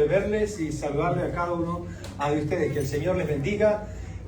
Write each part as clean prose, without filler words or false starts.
verles y saludarles a cada uno de ustedes. Que el Señor les bendiga.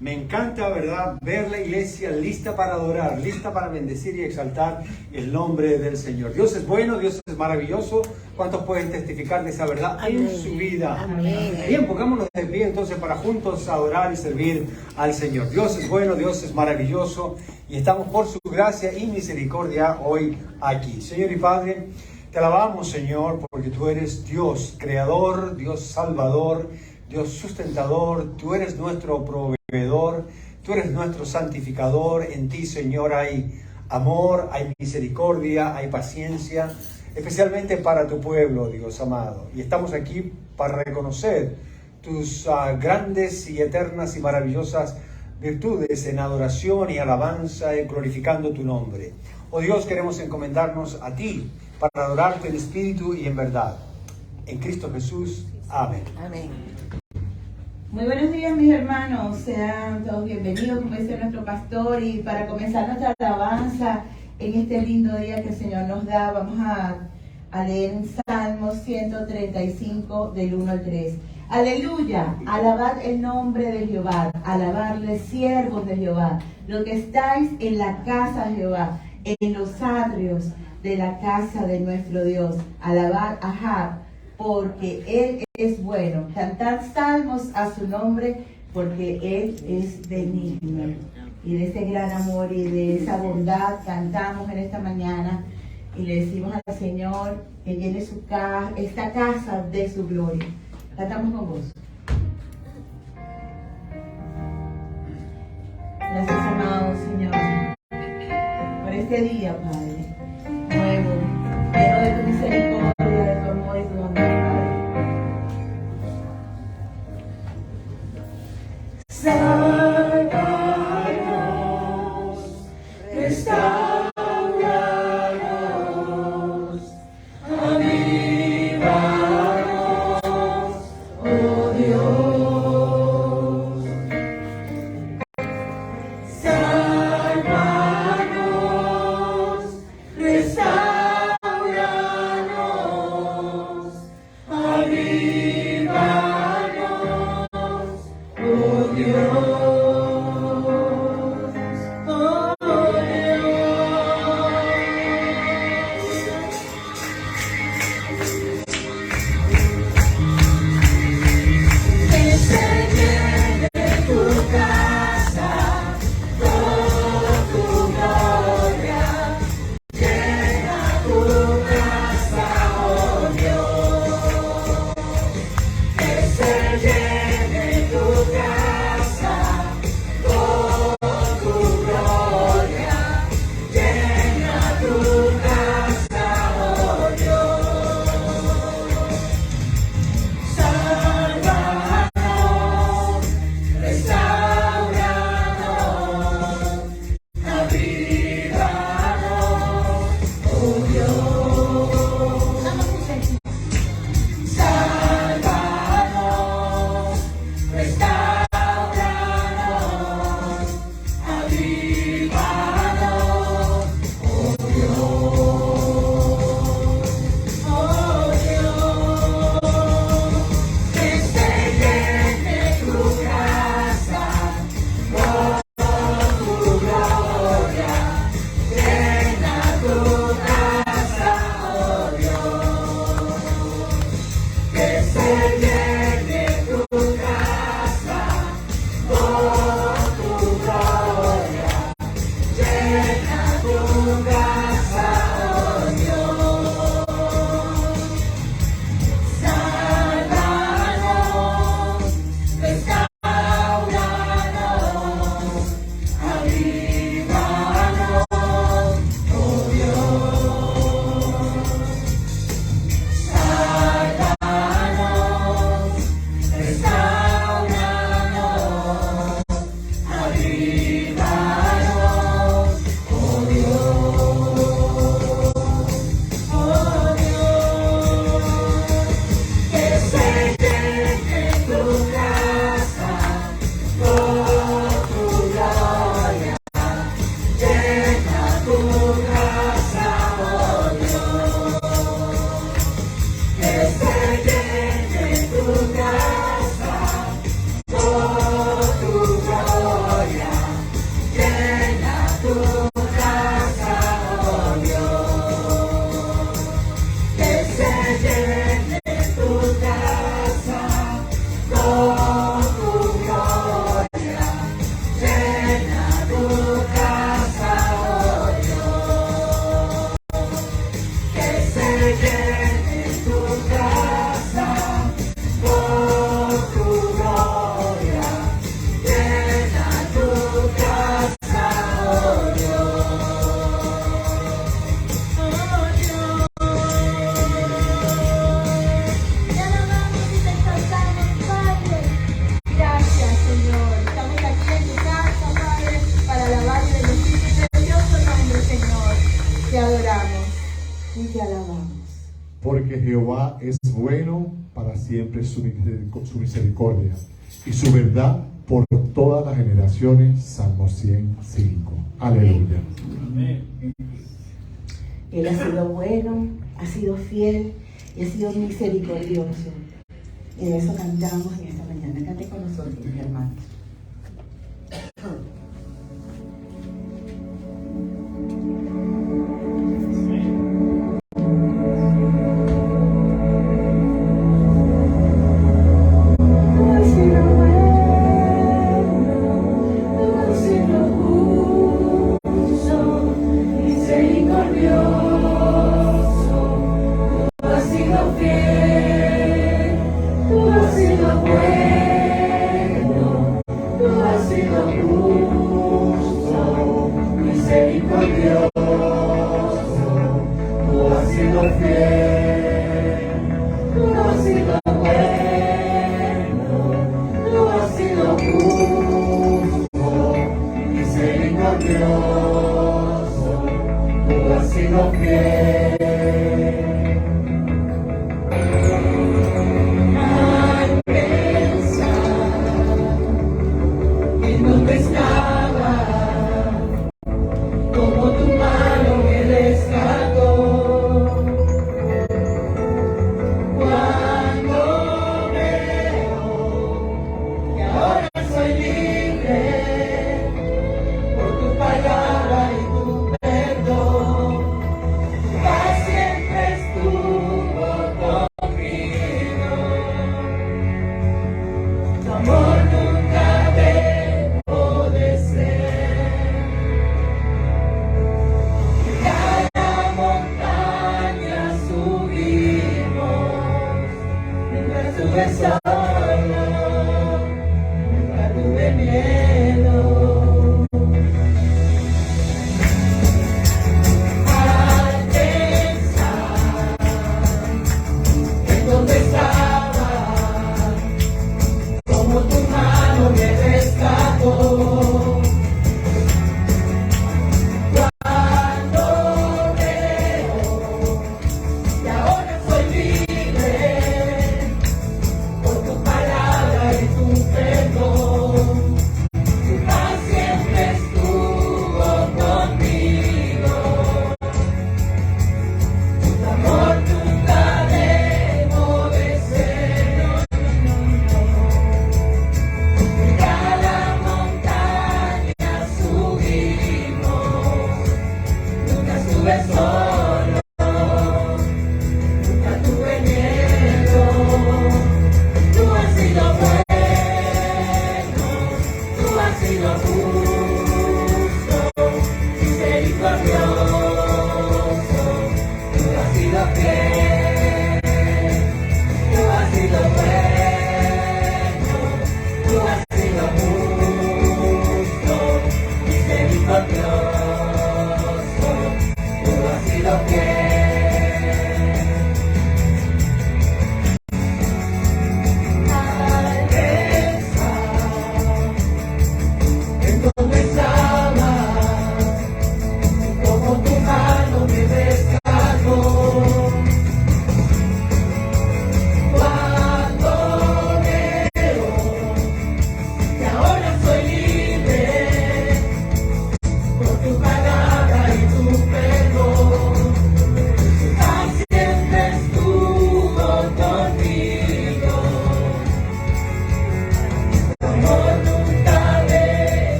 Me encanta, ¿verdad?, ver la iglesia lista para adorar, lista para bendecir y exaltar el nombre del Señor. Dios es bueno, Dios es maravilloso. ¿Cuántos pueden testificar de esa verdad en su vida? Amén. Bien, pongámonos de pie entonces para juntos adorar y servir al Señor. Dios es bueno, Dios es maravilloso y estamos por su gracia y misericordia hoy aquí. Señor y Padre, te alabamos, Señor, porque tú eres Dios creador, Dios salvador, Dios sustentador. Tú eres nuestro proveedor, tú eres nuestro santificador. En ti, Señor, hay amor, hay misericordia, hay paciencia, especialmente para tu pueblo, Dios amado. Y estamos aquí para reconocer tus grandes y eternas y maravillosas virtudes en adoración y alabanza, glorificando tu nombre. Oh Dios, queremos encomendarnos a ti para adorarte en espíritu y en verdad. En Cristo Jesús. Amén. Amén. Muy buenos días, mis hermanos. Sean todos bienvenidos, como dice nuestro pastor. Y para comenzar nuestra alabanza en este lindo día que el Señor nos da, vamos a leer en Salmos 135, del 1 al 3. Aleluya, alabad el nombre de Jehová, alabadle, siervos de Jehová, los que estáis en la casa de Jehová, en los atrios de la casa de nuestro Dios. Alabad a Jah, porque Él es bueno. Cantad salmos a su nombre, porque Él es benigno. Y de ese gran amor y de esa bondad cantamos en esta mañana y le decimos al Señor que llene esta casa de su gloria. Cantamos con gozo. Gracias, amado Señor, por este día, Padre, nuevo, lleno de tu misericordia, de tu amor y tu bondad, Padre. Sálvanos, restauranos, avívanos, oh Dios. Sálvanos, restauranos, avívanos, oh Dios. Jehová es bueno, para siempre su misericordia, y su verdad por todas las generaciones. Salmo 105. Aleluya. Amén. Él ha sido bueno, ha sido fiel y ha sido misericordioso. Y de eso cantamos en esta mañana. Cante con nosotros, mis hermanos.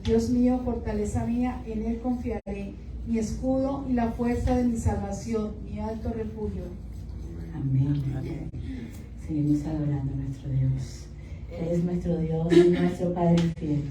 Dios mío, fortaleza mía, en Él confiaré, mi escudo y la fuerza de mi salvación, mi alto refugio. Amén. Seguimos adorando a nuestro Dios. Él es nuestro Dios y nuestro Padre fiel.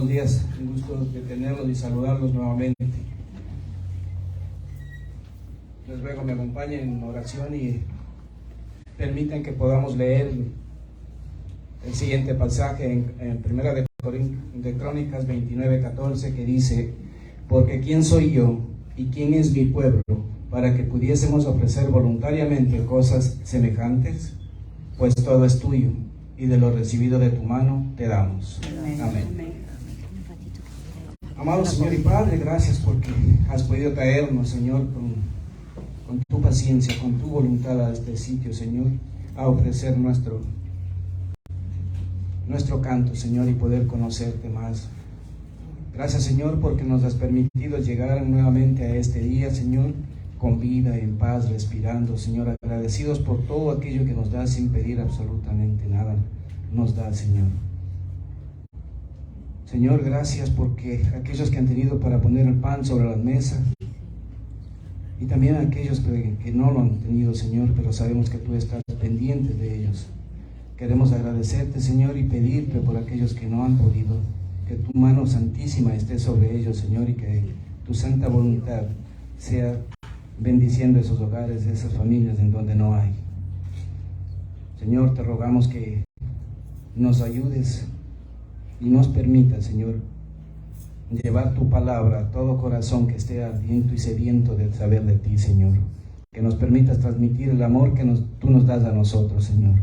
buenos días. Un gusto de tenerlos y saludarlos nuevamente. Les ruego me acompañen en oración y permitan que podamos leer el siguiente pasaje en Primera de Crónicas 29:14, que dice: porque ¿quién soy yo y quién es mi pueblo para que pudiésemos ofrecer voluntariamente cosas semejantes? Pues todo es tuyo, y de lo recibido de tu mano te damos. Amén. Amado Señor y Padre, gracias porque has podido traernos, Señor, con tu paciencia, con tu voluntad a este sitio, Señor, a ofrecer nuestro canto, Señor, y poder conocerte más. Gracias, Señor, porque nos has permitido llegar nuevamente a este día, Señor, con vida, en paz, respirando, Señor, agradecidos por todo aquello que nos das sin pedir absolutamente nada. Nos das, Señor. Señor, gracias porque aquellos que han tenido para poner el pan sobre la mesa, y también aquellos que no lo han tenido, Señor, pero sabemos que tú estás pendiente de ellos. Queremos agradecerte, Señor, y pedirte por aquellos que no han podido, que tu mano santísima esté sobre ellos, Señor, y que tu santa voluntad sea bendiciendo esos hogares, esas familias en donde no hay. Señor, te rogamos que nos ayudes y nos permitas, Señor, llevar tu palabra a todo corazón que esté ardiente y sediento de saber de ti, Señor. Que nos permitas transmitir el amor que tú nos das a nosotros, Señor.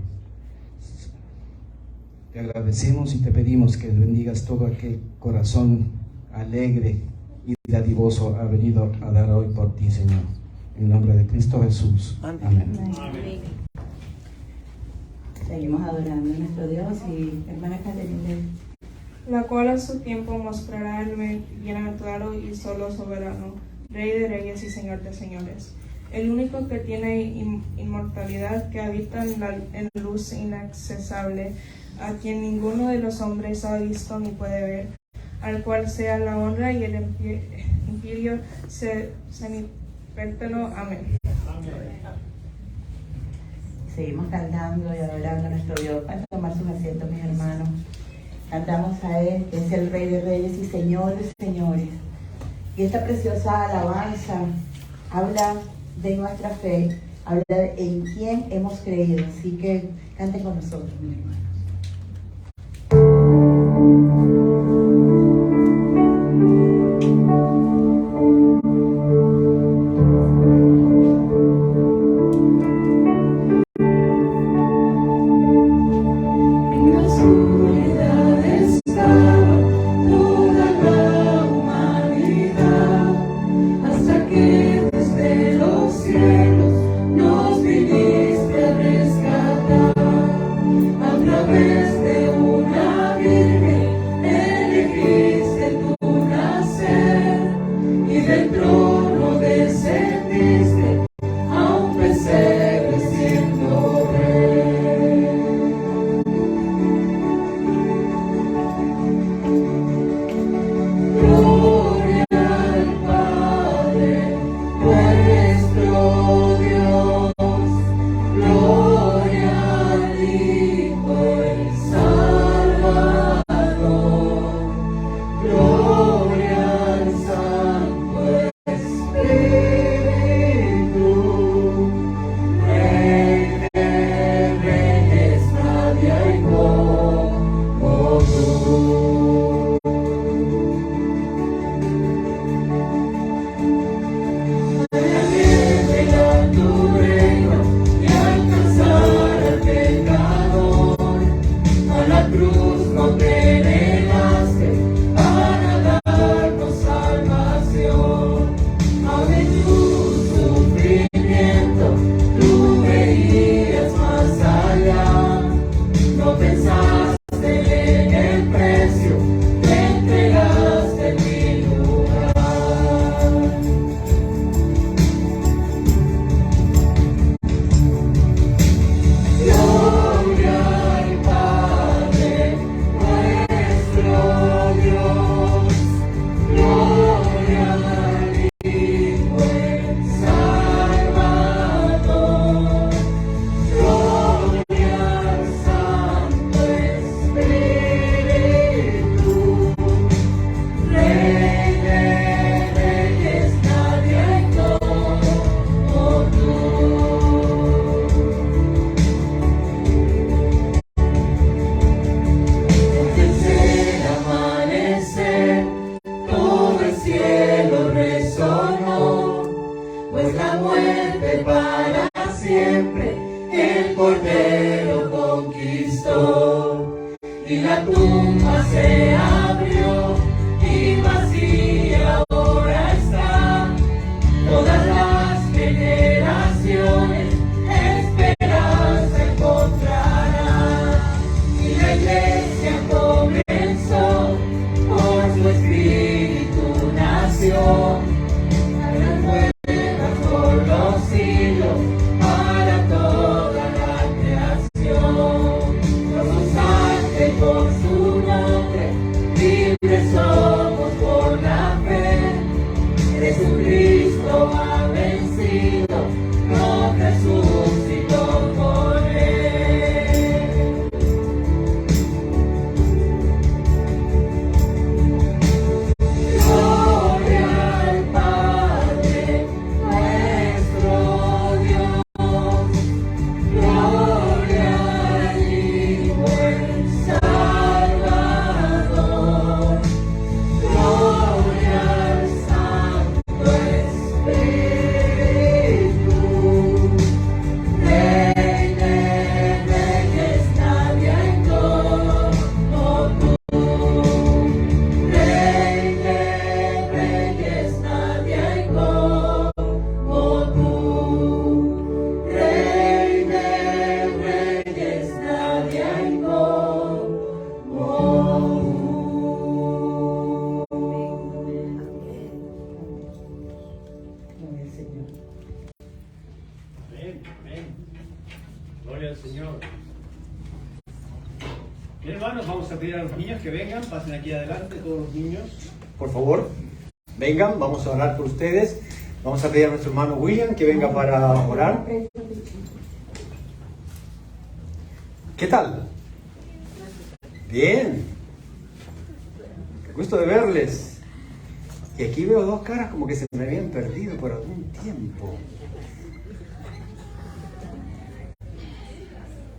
Te agradecemos y te pedimos que bendigas todo aquel corazón alegre y dadivoso ha venido a dar hoy por ti, Señor. En el nombre de Cristo Jesús. Amén. Amén. Seguimos adorando a nuestro Dios y hermana Caterina. La cual a su tiempo mostrará el bienaventurado y solo soberano, Rey de reyes y Señor de señores, el único que tiene inmortalidad, que habita en luz inaccesible, a quien ninguno de los hombres ha visto ni puede ver, al cual sea la honra y el imperio sempiterno. Amén. Seguimos cantando y adorando a nuestro Dios. Para tomar sus asientos, mis hermanos. Cantamos a Él, que es el Rey de reyes y Señor de señores. Y esta preciosa alabanza habla de nuestra fe, habla de en quién hemos creído. Así que canten con nosotros, mis hermanos. A través de una virgen que para siempre el Cordero conquistó. Y la tumba se abrió y vacía ahora está. Todas las generaciones esperanza encontrarán. Y la iglesia comenzó, por su espíritu nació. Renueva por los siglos para toda la creación. Por su nombre, libres somos por la fe. Jesucristo ha vencido, no resucitó con él. Gloria al Padre, nuestro Dios. Gloria al Hijo, el Salvador. Gloria al Santo Espíritu. Rey de reyes, nadie hay como tú. Rey de reyes, nadie hay como tú. Rey de reyes, nadie hay como tú. Gloria al Señor. Amén, amén. Gloria al Señor. Bien, hermanos, vamos a pedir a los niños que vengan, pasen aquí adelante todos los niños. Por favor, vengan, vamos a orar por ustedes. Vamos a pedir a nuestro hermano William que venga para orar. ¿Qué tal? Bien. Qué gusto de verles. Y aquí veo dos caras como que se me habían perdido por algún tiempo.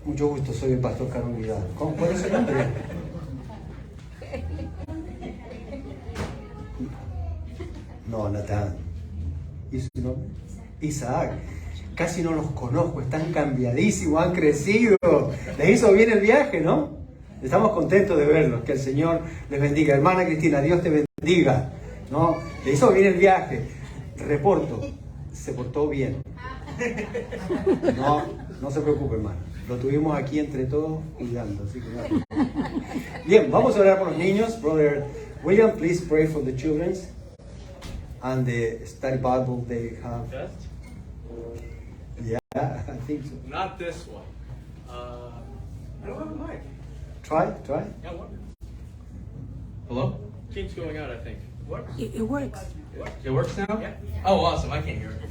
Mucho gusto, soy el pastor Carlos Vidal. ¿Cuál es su nombre? No, Natán. ¿Y su nombre? Isaac. Casi no los conozco, están cambiadísimos, han crecido. Les hizo bien el viaje, ¿no? Estamos contentos de verlos, que el Señor les bendiga. Hermana Cristina, Dios te bendiga, ¿no? Le hizo bien el viaje. Reporto, se portó bien. No se preocupe, hermano. Lo tuvimos aquí entre todos cuidando, así que no. Bien, vamos a orar por los niños. Brother William, please pray for the children and the study Bible they have. Test? Yeah, I think so. Not this one. I don't have a mic. Try. Yeah, what? Hello? Keeps going out, I think. What? It works. It works now? Yeah. Oh, awesome. I can't hear it.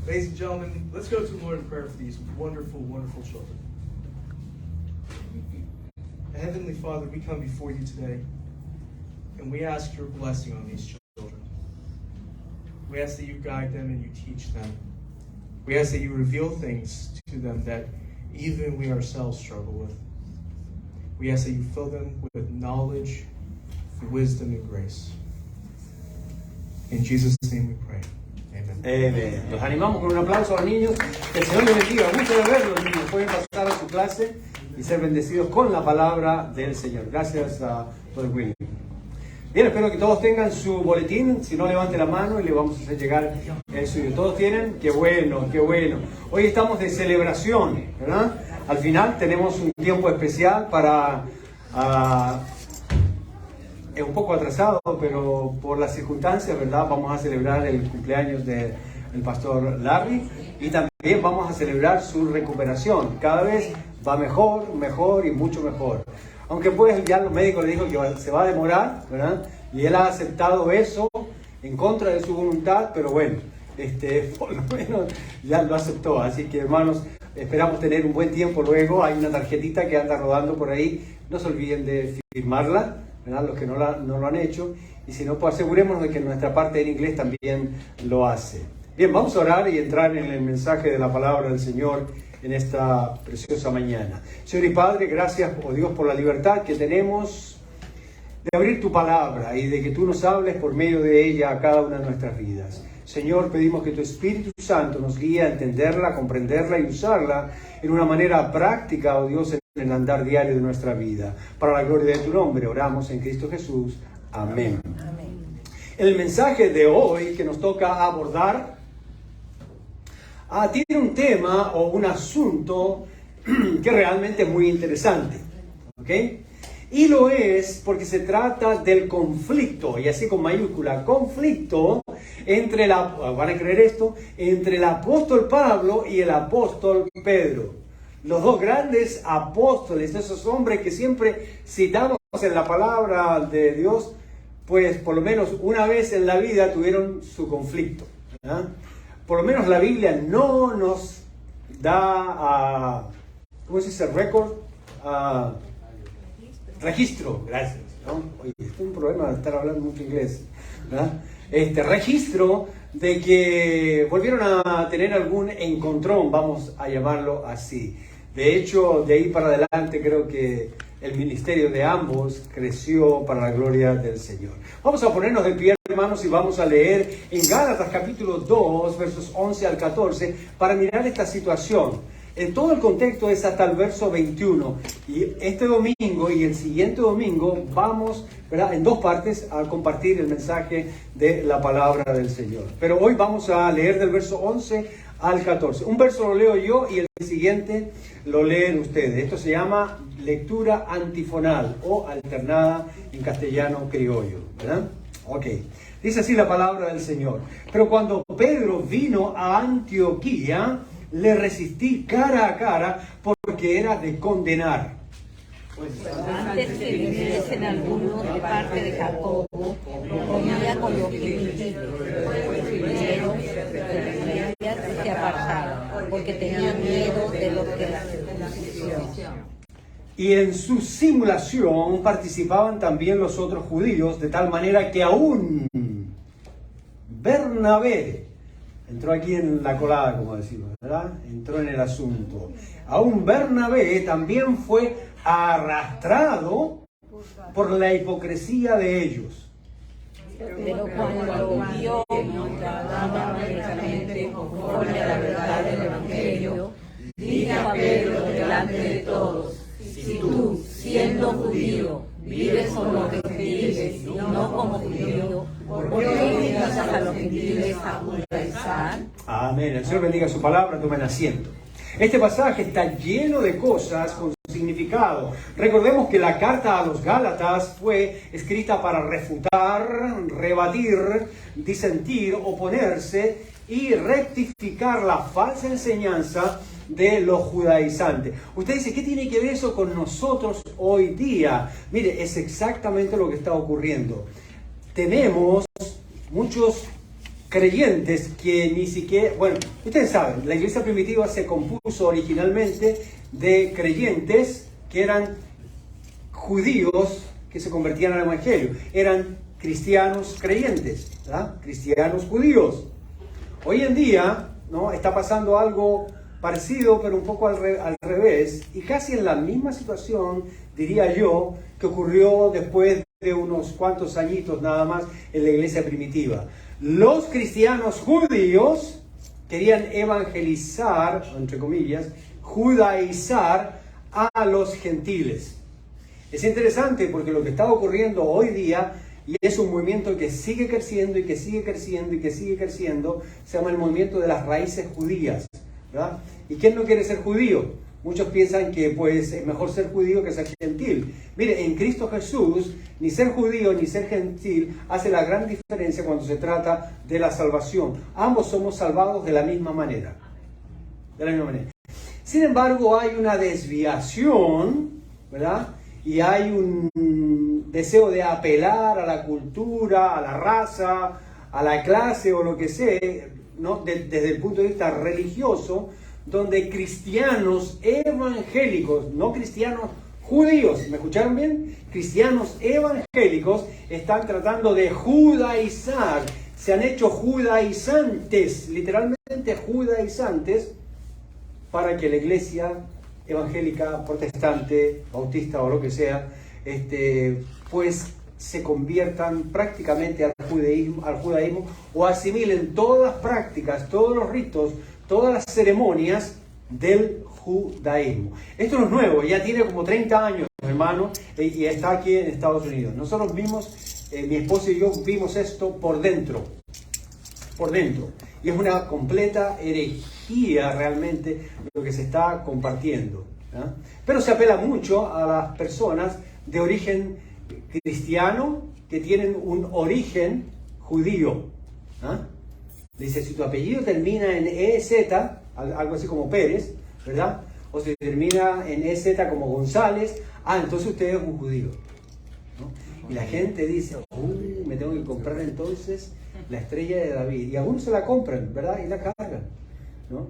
Ladies and gentlemen, let's go to the Lord in prayer for these wonderful, wonderful children. Heavenly Father, we come before you today, and we ask your blessing on these children. We ask that you guide them and you teach them. We ask that you reveal things to them that even we ourselves struggle with. We ask that you fill them with knowledge, wisdom, and grace. In Jesus' name we pray. Amen. Amen. Los animamos con un aplauso a los niños. Que el Señor les bendiga. Mucho de verlos, niños. Pueden pasar a su clase y ser bendecidos con la palabra del Señor. Gracias a Brother William. Bien, espero que todos tengan su boletín. Si no, levante la mano y le vamos a hacer llegar el suyo. ¿Todos tienen? ¡Qué bueno, qué bueno! Hoy estamos de celebración, ¿verdad? Al final tenemos un tiempo especial para... es un poco atrasado, pero por las circunstancias, ¿verdad? Vamos a celebrar el cumpleaños del pastor Larry y también vamos a celebrar su recuperación. Cada vez va mejor y mucho mejor. Aunque pues ya los médicos le dijo que se va a demorar, ¿verdad? Y él ha aceptado eso en contra de su voluntad, pero bueno, por lo menos ya lo aceptó. Así que, hermanos, esperamos tener un buen tiempo luego. Hay una tarjetita que anda rodando por ahí. No se olviden de firmarla, ¿verdad? Los que no lo han hecho. Y si no, pues asegurémonos de que nuestra parte en inglés también lo hace. Bien, vamos a orar y entrar en el mensaje de la palabra del Señor en esta preciosa mañana. Señor y Padre, gracias, oh Dios, por la libertad que tenemos de abrir tu palabra y de que tú nos hables por medio de ella a cada una de nuestras vidas. Señor, pedimos que tu Espíritu Santo nos guíe a entenderla, comprenderla y usarla en una manera práctica, oh Dios, en el andar diario de nuestra vida. Para la gloria de tu nombre, oramos en Cristo Jesús. Amén. El mensaje de hoy que nos toca abordar tiene un tema o un asunto que realmente es muy interesante. ¿Ok? Y lo es porque se trata del conflicto, y así con mayúscula, conflicto entre van a creer esto, entre el apóstol Pablo y el apóstol Pedro. Los dos grandes apóstoles, esos hombres que siempre citamos en la palabra de Dios, pues por lo menos una vez en la vida tuvieron su conflicto, ¿verdad? Por lo menos la Biblia no nos da, ¿cómo se dice? Registro, gracias, ¿no? Oye, es un problema de estar hablando mucho inglés, ¿verdad? Registro de que volvieron a tener algún encontrón, vamos a llamarlo así. De hecho, de ahí para adelante creo que el ministerio de ambos creció para la gloria del Señor. Vamos a ponernos de pie, hermanos, y vamos a leer en Gálatas capítulo 2, versos 11 al 14, para mirar esta situación. En todo el contexto es hasta el verso 21. Y este domingo y el siguiente domingo vamos, ¿verdad?, en dos partes a compartir el mensaje de la palabra del Señor. Pero hoy vamos a leer del verso 11 al 14. Un verso lo leo yo y el siguiente lo leen ustedes. Esto se llama lectura antifonal o alternada en castellano criollo, ¿verdad? Ok. Dice así la palabra del Señor. Pero cuando Pedro vino a Antioquía, le resistí cara a cara porque era de condenar. Pues antes que viniesen algunos de parte de Jacobo, comía con los gentiles, pero se apartaron, porque tenían miedo de lo que la circuncisión. Y en su simulación participaban también los otros judíos, de tal manera que aún Bernabé entró aquí en la colada, como decimos, ¿verdad? Entró en el asunto. Aún Bernabé también fue arrastrado por la hipocresía de ellos. Pero cuando vio que no trataban directamente conforme a la verdad del Evangelio, dijo a Pedro delante de todos: si tú, siendo judío, vives con los gentiles y no como judío, ¿por qué invitas a los gentiles a judaizar? Amén. El Señor bendiga su palabra, tomen asiento. Este pasaje está lleno de cosas con significado. Recordemos que la carta a los Gálatas fue escrita para refutar, rebatir, disentir, oponerse y rectificar la falsa enseñanza de los judaizantes. Usted dice, ¿qué tiene que ver eso con nosotros hoy día? Mire, es exactamente lo que está ocurriendo. Tenemos muchos creyentes que ni siquiera, bueno, ustedes saben, la iglesia primitiva se compuso originalmente de creyentes que eran judíos que se convertían al evangelio, eran cristianos creyentes, ¿verdad? Cristianos judíos. Hoy en día, ¿no?, está pasando algo parecido, pero un poco al revés, y casi en la misma situación, diría yo, que ocurrió después de unos cuantos añitos nada más en la iglesia primitiva. Los cristianos judíos querían evangelizar, entre comillas, judaizar a los gentiles. Es interesante porque lo que está ocurriendo hoy día, y es un movimiento que sigue creciendo y que sigue creciendo y que sigue creciendo, se llama el movimiento de las raíces judías, ¿verdad? ¿Y quién no quiere ser judío? Muchos piensan que pues es mejor ser judío que ser gentil. Mire, en Cristo Jesús, ni ser judío ni ser gentil hace la gran diferencia cuando se trata de la salvación. Ambos somos salvados de la misma manera. De la misma manera. Sin embargo, hay una desviación, ¿verdad? Y hay un deseo de apelar a la cultura, a la raza, a la clase o lo que sea, ¿no? Desde el punto de vista religioso, donde cristianos evangélicos, no cristianos judíos, ¿me escucharon bien? Cristianos evangélicos están tratando de judaizar, se han hecho judaizantes, literalmente judaizantes, para que la iglesia evangélica, protestante, bautista o lo que sea, pues se conviertan prácticamente al judaísmo o asimilen todas las prácticas, todos los ritos, todas las ceremonias del judaísmo. Esto no es nuevo, ya tiene como 30 años, hermano, y está aquí en Estados Unidos. Nosotros vimos, mi esposa y yo vimos esto por dentro. Y es una completa herejía realmente lo que se está compartiendo. ¿Ah? Pero se apela mucho a las personas de origen cristiano que tienen un origen judío. ¿Ah? Dice, si tu apellido termina en EZ, algo así como Pérez, ¿verdad? O si termina en EZ como González, entonces usted es un judío, ¿no? Y la gente dice, me tengo que comprar entonces la estrella de David. Y algunos se la compran, ¿verdad? Y la cargan, ¿no?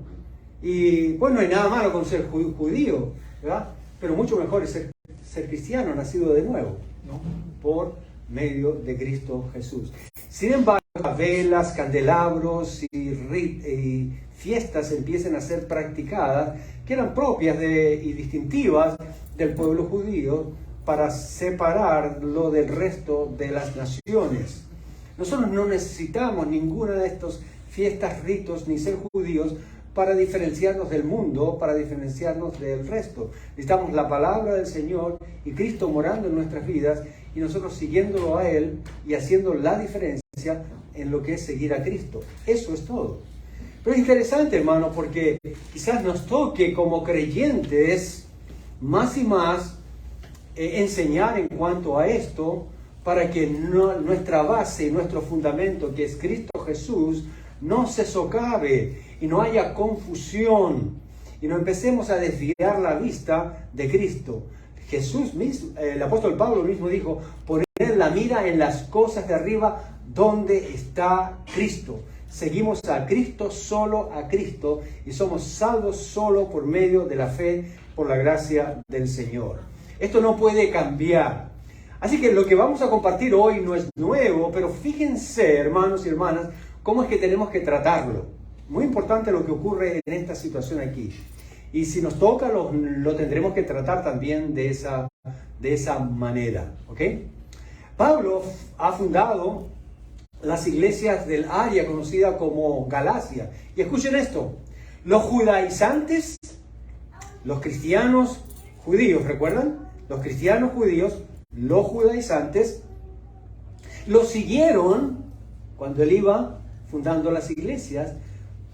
Y pues no hay nada malo con ser judío, ¿verdad? Pero mucho mejor es ser cristiano, nacido de nuevo, ¿no? Por medio de Cristo Jesús. Sin embargo, velas, candelabros y fiestas empiezan a ser practicadas que eran propias y distintivas del pueblo judío para separarlo del resto de las naciones. Nosotros no necesitamos ninguna de estas fiestas, ritos, ni ser judíos para diferenciarnos del mundo, para diferenciarnos del resto. Necesitamos la palabra del Señor y Cristo morando en nuestras vidas y nosotros siguiéndolo a Él y haciendo la diferencia en lo que es seguir a Cristo. Eso es todo. Pero es interesante, hermano, porque quizás nos toque como creyentes más y más enseñar en cuanto a esto para que nuestra base y nuestro fundamento, que es Cristo Jesús, no se socave y no haya confusión y no empecemos a desviar la vista de Cristo. Jesús mismo, el apóstol Pablo mismo dijo, poner la mira en las cosas de arriba donde está Cristo. Seguimos a Cristo, solo a Cristo, y somos salvos solo por medio de la fe, por la gracia del Señor. Esto no puede cambiar. Así que lo que vamos a compartir hoy no es nuevo, pero fíjense, hermanos y hermanas, cómo es que tenemos que tratarlo. Muy importante lo que ocurre en esta situación aquí. Y si nos toca, lo tendremos que tratar también de esa manera. ¿Ok? Pablo ha fundado las iglesias del área conocida como Galacia. Y escuchen esto, los judaizantes, los cristianos judíos, ¿recuerdan? Los cristianos judíos, los judaizantes, lo siguieron cuando él iba fundando las iglesias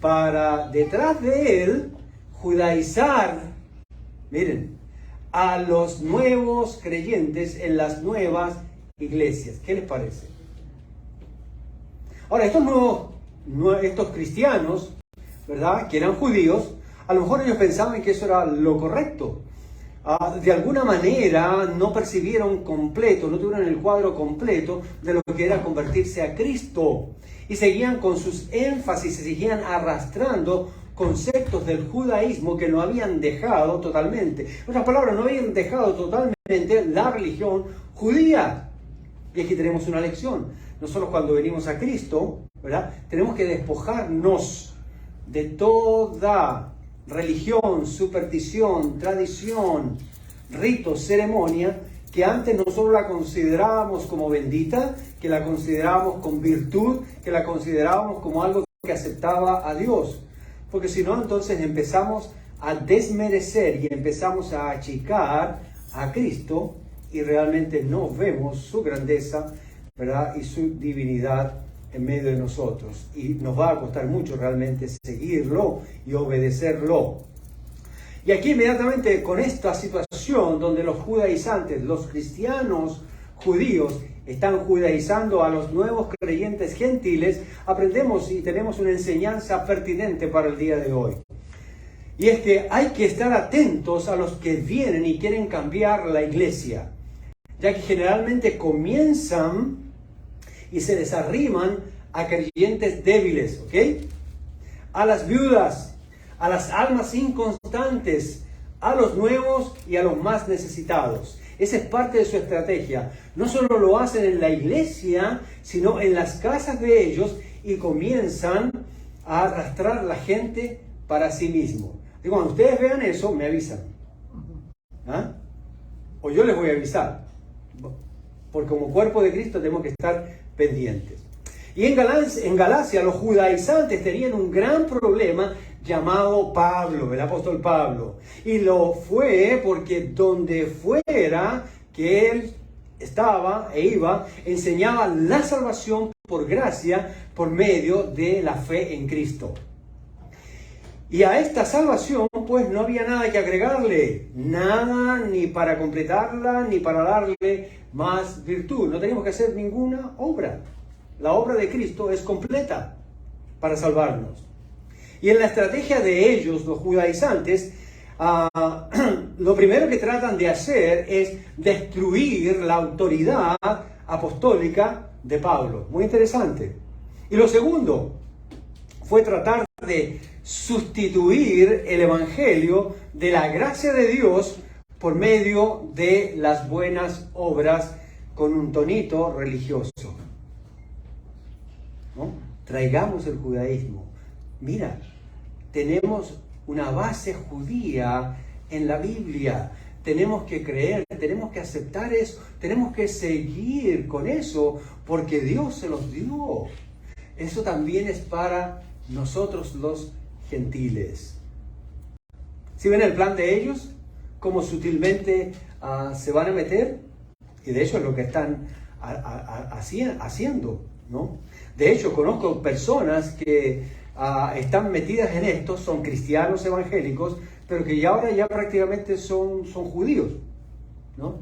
para detrás de él judaizar, miren, a los nuevos creyentes en las nuevas iglesias. ¿Qué les parece? Ahora, estos cristianos, ¿verdad?, que eran judíos, a lo mejor ellos pensaban que eso era lo correcto. De alguna manera no percibieron completo, no tuvieron el cuadro completo de lo que era convertirse a Cristo. Y seguían con sus énfasis, se seguían arrastrando conceptos del judaísmo que no habían dejado totalmente. En otras palabras, no habían dejado totalmente la religión judía. Y aquí tenemos una lección. Nosotros cuando venimos a Cristo, ¿verdad?, tenemos que despojarnos de toda religión, superstición, tradición, rito, ceremonia, que antes nosotros la considerábamos como bendita, que la considerábamos con virtud, que la considerábamos como algo que aceptaba a Dios. Porque si no, entonces empezamos a desmerecer y empezamos a achicar a Cristo y realmente no vemos su grandeza, ¿verdad?, y su divinidad en medio de nosotros. Y nos va a costar mucho realmente seguirlo y obedecerlo. Y aquí inmediatamente con esta situación donde los judaizantes, los cristianos judíos, están judaizando a los nuevos creyentes gentiles, aprendemos y tenemos una enseñanza pertinente para el día de hoy. Y es que hay que estar atentos a los que vienen y quieren cambiar la iglesia, ya que generalmente comienzan y se les arriman a creyentes débiles, ¿ok? A las viudas, a las almas inconstantes, a los nuevos y a los más necesitados. Esa es parte de su estrategia. No solo lo hacen en la iglesia, sino en las casas de ellos y comienzan a arrastrar la gente para sí mismo. Y cuando ustedes vean eso, me avisan. ¿Ah? O yo les voy a avisar. porque como cuerpo de Cristo tenemos que estar pendientes. Y en Galacia los judaizantes tenían un gran problema llamado Pablo, el apóstol Pablo. Y lo fue porque donde fuera que él estaba e iba, enseñaba la salvación por gracia, por medio de la fe en Cristo. Y a esta salvación, pues no había nada que agregarle, nada ni para completarla, ni para darle más virtud. No teníamos que hacer ninguna obra. La obra de Cristo es completa para salvarnos. Y en la estrategia de ellos, los judaizantes, lo primero que tratan de hacer es destruir la autoridad apostólica de Pablo. Muy interesante. Y lo segundo fue tratar de sustituir el evangelio de la gracia de Dios por medio de las buenas obras con un tonito religioso. ¿No? Traigamos el judaísmo. Mira, tenemos una base judía en la Biblia. Tenemos que creer, tenemos que aceptar eso, tenemos que seguir con eso porque Dios se los dio. Eso también es para nosotros los gentiles. ¿Sí ven el plan de ellos? Cómo sutilmente se van a meter. Y de hecho es lo que están haciendo, ¿no? De hecho, conozco personas que están metidas en esto, son cristianos evangélicos, pero que ya ahora ya prácticamente son judíos, ¿no?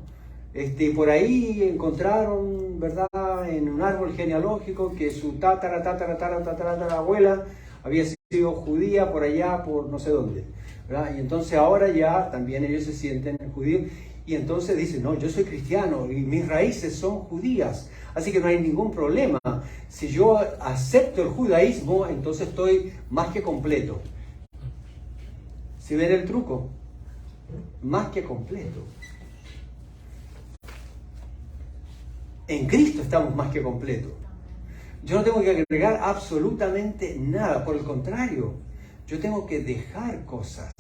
Por ahí encontraron, ¿verdad?, en un árbol genealógico que su tatarabuela había sido judía por allá, por no sé dónde, ¿verdad? Y entonces ahora ya también ellos se sienten judíos y entonces dicen, no, yo soy cristiano y mis raíces son judías, así que no hay ningún problema. Si yo acepto el judaísmo, entonces estoy más que completo. ¿Sí ven el truco? Más que completo. En Cristo estamos más que completos. Yo no tengo que agregar absolutamente nada. Por el contrario, yo tengo que dejar cosas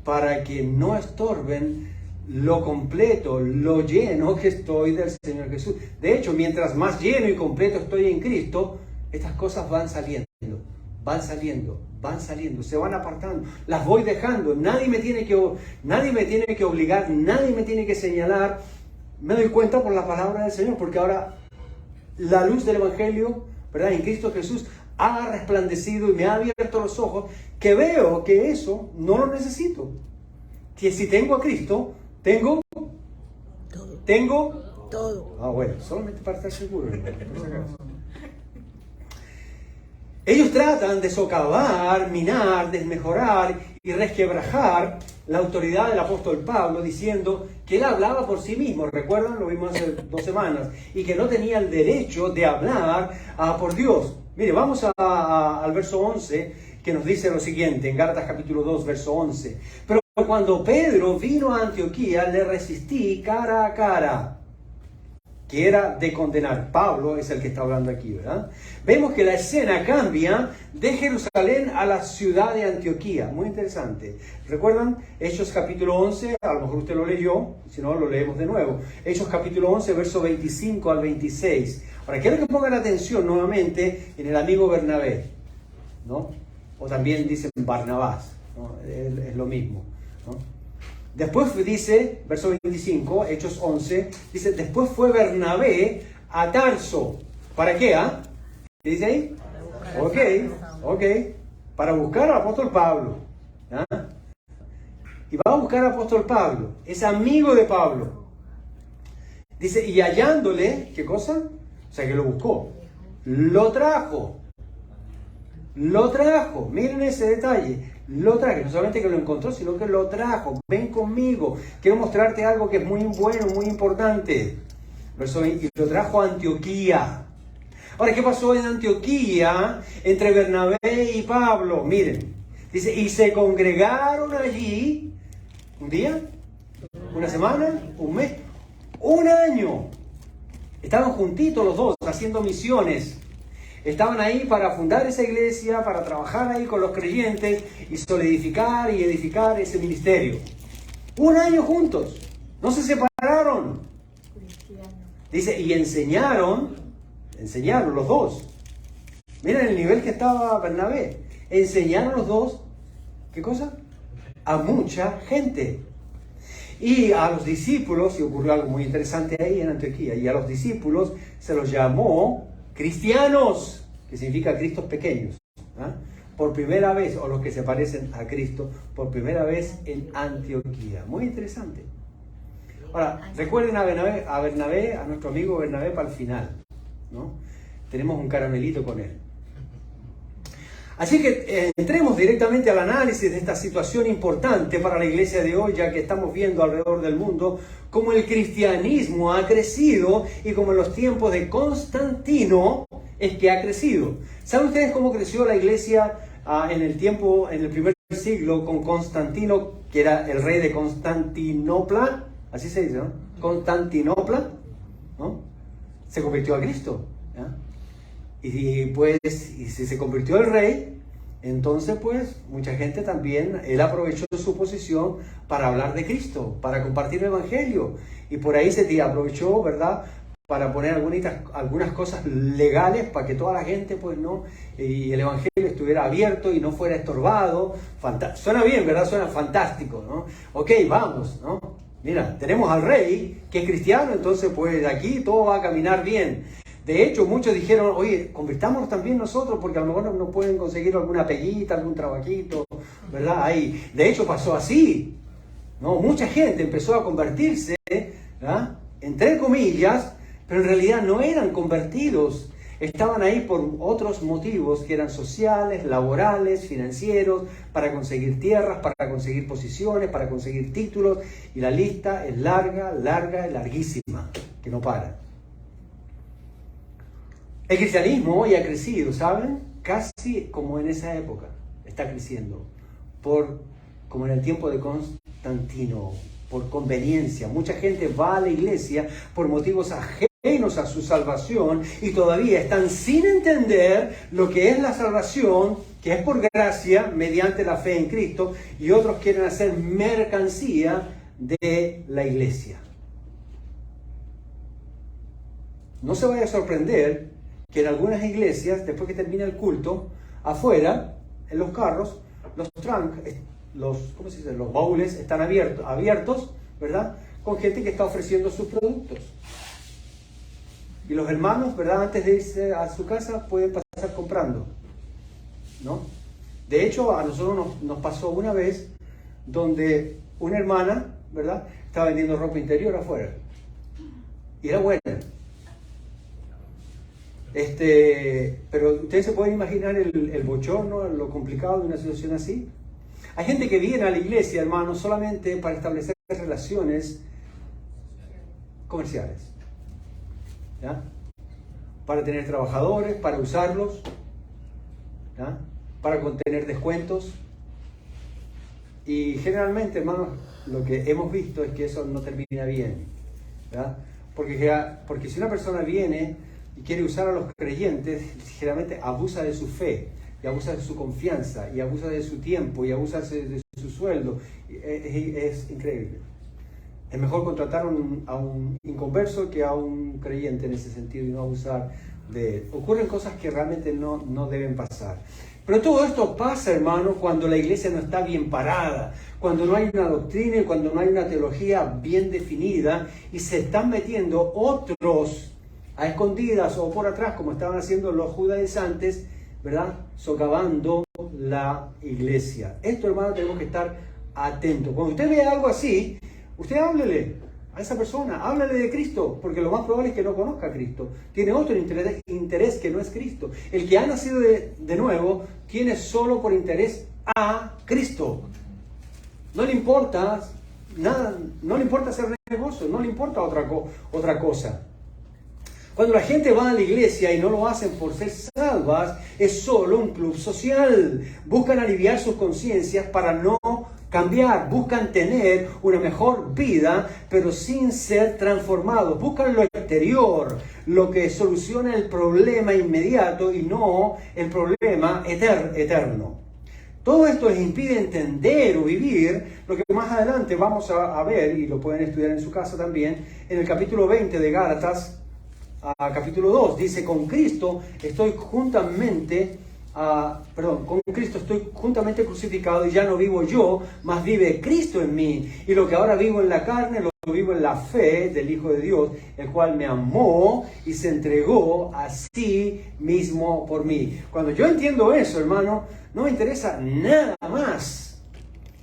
para que no estorben lo completo, lo lleno que estoy del Señor Jesús. De hecho, mientras más lleno y completo estoy en Cristo, estas cosas van saliendo, se van apartando, las voy dejando. Nadie me tiene que obligar, nadie me tiene que señalar. Me doy cuenta por la palabra del Señor, porque ahora la luz del Evangelio, ¿verdad?, en Cristo Jesús ha resplandecido y me ha abierto los ojos, que veo que eso no lo necesito. Que si tengo a Cristo, tengo todo. Bueno, solamente para estar seguro. Ellos tratan de socavar, minar, desmejorar y resquebrajar la autoridad del apóstol Pablo, diciendo que él hablaba por sí mismo. ¿Recuerdan? Lo vimos hace 2 semanas. Y que no tenía el derecho de hablar por Dios. Mire, vamos al verso 11, que nos dice lo siguiente, en Gálatas capítulo 2, verso 11. Pero cuando Pedro vino a Antioquía, le resistí cara a cara, que era de condenar. Pablo es el que está hablando aquí, ¿verdad? Vemos que la escena cambia de Jerusalén a la ciudad de Antioquía. Muy interesante. ¿Recuerdan? Hechos capítulo 11, a lo mejor usted lo leyó, si no lo leemos de nuevo. Hechos capítulo 11, verso 25 al 26. Ahora, quiero que pongan atención nuevamente en el amigo Bernabé, ¿no? O también dicen Barnabás, ¿no? Es lo mismo, ¿no? Después dice, verso 25, Hechos 11, dice, después fue Bernabé a Tarso. ¿Para qué? ¿Qué dice ahí? Ok. Para buscar al apóstol Pablo. Y va a buscar al apóstol Pablo. Es amigo de Pablo. Dice, y hallándole, ¿qué cosa? O sea, que lo buscó. Lo trajo. Miren ese detalle. Lo traje, no solamente que lo encontró, sino que lo trajo. Ven conmigo, quiero mostrarte algo que es muy bueno, muy importante. Verso 20, y lo trajo a Antioquía. Ahora, ¿qué pasó en Antioquía entre Bernabé y Pablo? Miren, dice, y se congregaron allí un día, una semana, un mes, un año. Estaban juntitos los dos, haciendo misiones. Estaban ahí para fundar esa iglesia, para trabajar ahí con los creyentes y solidificar y edificar ese ministerio. Un año juntos, no se separaron. Dice, y enseñaron los dos. Miren el nivel que estaba Bernabé. Enseñaron los dos, ¿qué cosa? A mucha gente. Y a los discípulos, y ocurrió algo muy interesante ahí en Antioquía, y a los discípulos se los llamó cristianos, que significa Cristos pequeños. ¿Ah? Por primera vez, o los que se parecen a Cristo, por primera vez en Antioquía. Muy interesante. Ahora, recuerden a Bernabé, a nuestro amigo Bernabé para el final, ¿no? Tenemos un caramelito con él. Así que entremos directamente al análisis de esta situación importante para la iglesia de hoy, ya que estamos viendo alrededor del mundo cómo el cristianismo ha crecido y cómo en los tiempos de Constantino es que ha crecido. ¿Saben ustedes cómo creció la iglesia en el primer siglo con Constantino, que era el rey de Constantinopla? Así se dice, ¿no? Constantinopla, ¿no? Se convirtió a Cristo, ¿ya? Y pues, y si se convirtió el rey, entonces pues mucha gente también, él aprovechó su posición para hablar de Cristo, para compartir el evangelio, y por ahí se aprovechó, ¿verdad?, para poner algunas cosas legales para que toda la gente pues no, y el evangelio estuviera abierto y no fuera estorbado. Suena bien, ¿verdad? Suena fantástico, ¿no? Ok, vamos, ¿no? Mira, tenemos al rey que es cristiano, entonces pues de aquí todo va a caminar bien. De hecho, muchos dijeron, oye, convirtámonos también nosotros, porque a lo mejor nos pueden conseguir alguna peguita, algún trabajito, ¿verdad? Ahí. De hecho, pasó así, ¿no? Mucha gente empezó a convertirse, ¿verdad?, entre comillas, pero en realidad no eran convertidos. Estaban ahí por otros motivos que eran sociales, laborales, financieros, para conseguir tierras, para conseguir posiciones, para conseguir títulos. Y la lista es larga, larga y larguísima, que no para. El cristianismo hoy ha crecido, ¿saben? Casi como en esa época está creciendo. Como en el tiempo de Constantino, por conveniencia. Mucha gente va a la iglesia por motivos ajenos a su salvación y todavía están sin entender lo que es la salvación, que es por gracia mediante la fe en Cristo, y otros quieren hacer mercancía de la iglesia. No se vaya a sorprender que en algunas iglesias, después que termina el culto, afuera, en los carros, los ¿cómo se dice?, los baúles están abiertos, ¿verdad?, con gente que está ofreciendo sus productos. Y los hermanos, ¿verdad?, antes de irse a su casa pueden pasar comprando, ¿no? De hecho, a nosotros nos pasó una vez donde una hermana, ¿verdad?, estaba vendiendo ropa interior afuera. Y era buena. Pero ustedes se pueden imaginar el bochorno, lo complicado de una situación así. Hay gente que viene a la iglesia, hermanos, solamente para establecer relaciones comerciales, ¿ya? Para tener trabajadores, para usarlos, ¿ya?, para contener descuentos. Y generalmente, hermanos, lo que hemos visto es que eso no termina bien, ¿ya? Porque si una persona viene y quiere usar a los creyentes, generalmente abusa de su fe, y abusa de su confianza, y abusa de su tiempo, y abusa de su sueldo. Es increíble. Es mejor contratar a un inconverso que a un creyente en ese sentido y no abusar de él. Ocurren cosas que realmente no deben pasar. Pero todo esto pasa, hermano, cuando la iglesia no está bien parada, cuando no hay una doctrina y cuando no hay una teología bien definida y se están metiendo otros a escondidas o por atrás, como estaban haciendo los judaizantes, ¿verdad?, socavando la iglesia. Esto, hermano, tenemos que estar atentos. Cuando usted ve algo así, usted háblele a esa persona, háblale de Cristo, porque lo más probable es que no conozca a Cristo. Tiene otro interés que no es Cristo. El que ha nacido de nuevo tiene solo por interés a Cristo. No le importa nada, no le importa hacer negocio, no le importa otra cosa. Cuando la gente va a la iglesia y no lo hacen por ser salvas, es solo un club social. Buscan aliviar sus conciencias para no cambiar. Buscan tener una mejor vida, pero sin ser transformados. Buscan lo exterior, lo que soluciona el problema inmediato y no el problema eterno. Todo esto les impide entender o vivir lo que más adelante vamos a ver, y lo pueden estudiar en su casa también, en el capítulo 20 de Gálatas, capítulo 2. Dice, con Cristo estoy juntamente crucificado, y ya no vivo yo, mas vive Cristo en mí. Y lo que ahora vivo en la carne, lo vivo en la fe del Hijo de Dios, el cual me amó y se entregó a sí mismo por mí. Cuando yo entiendo eso, hermano, no me interesa nada más.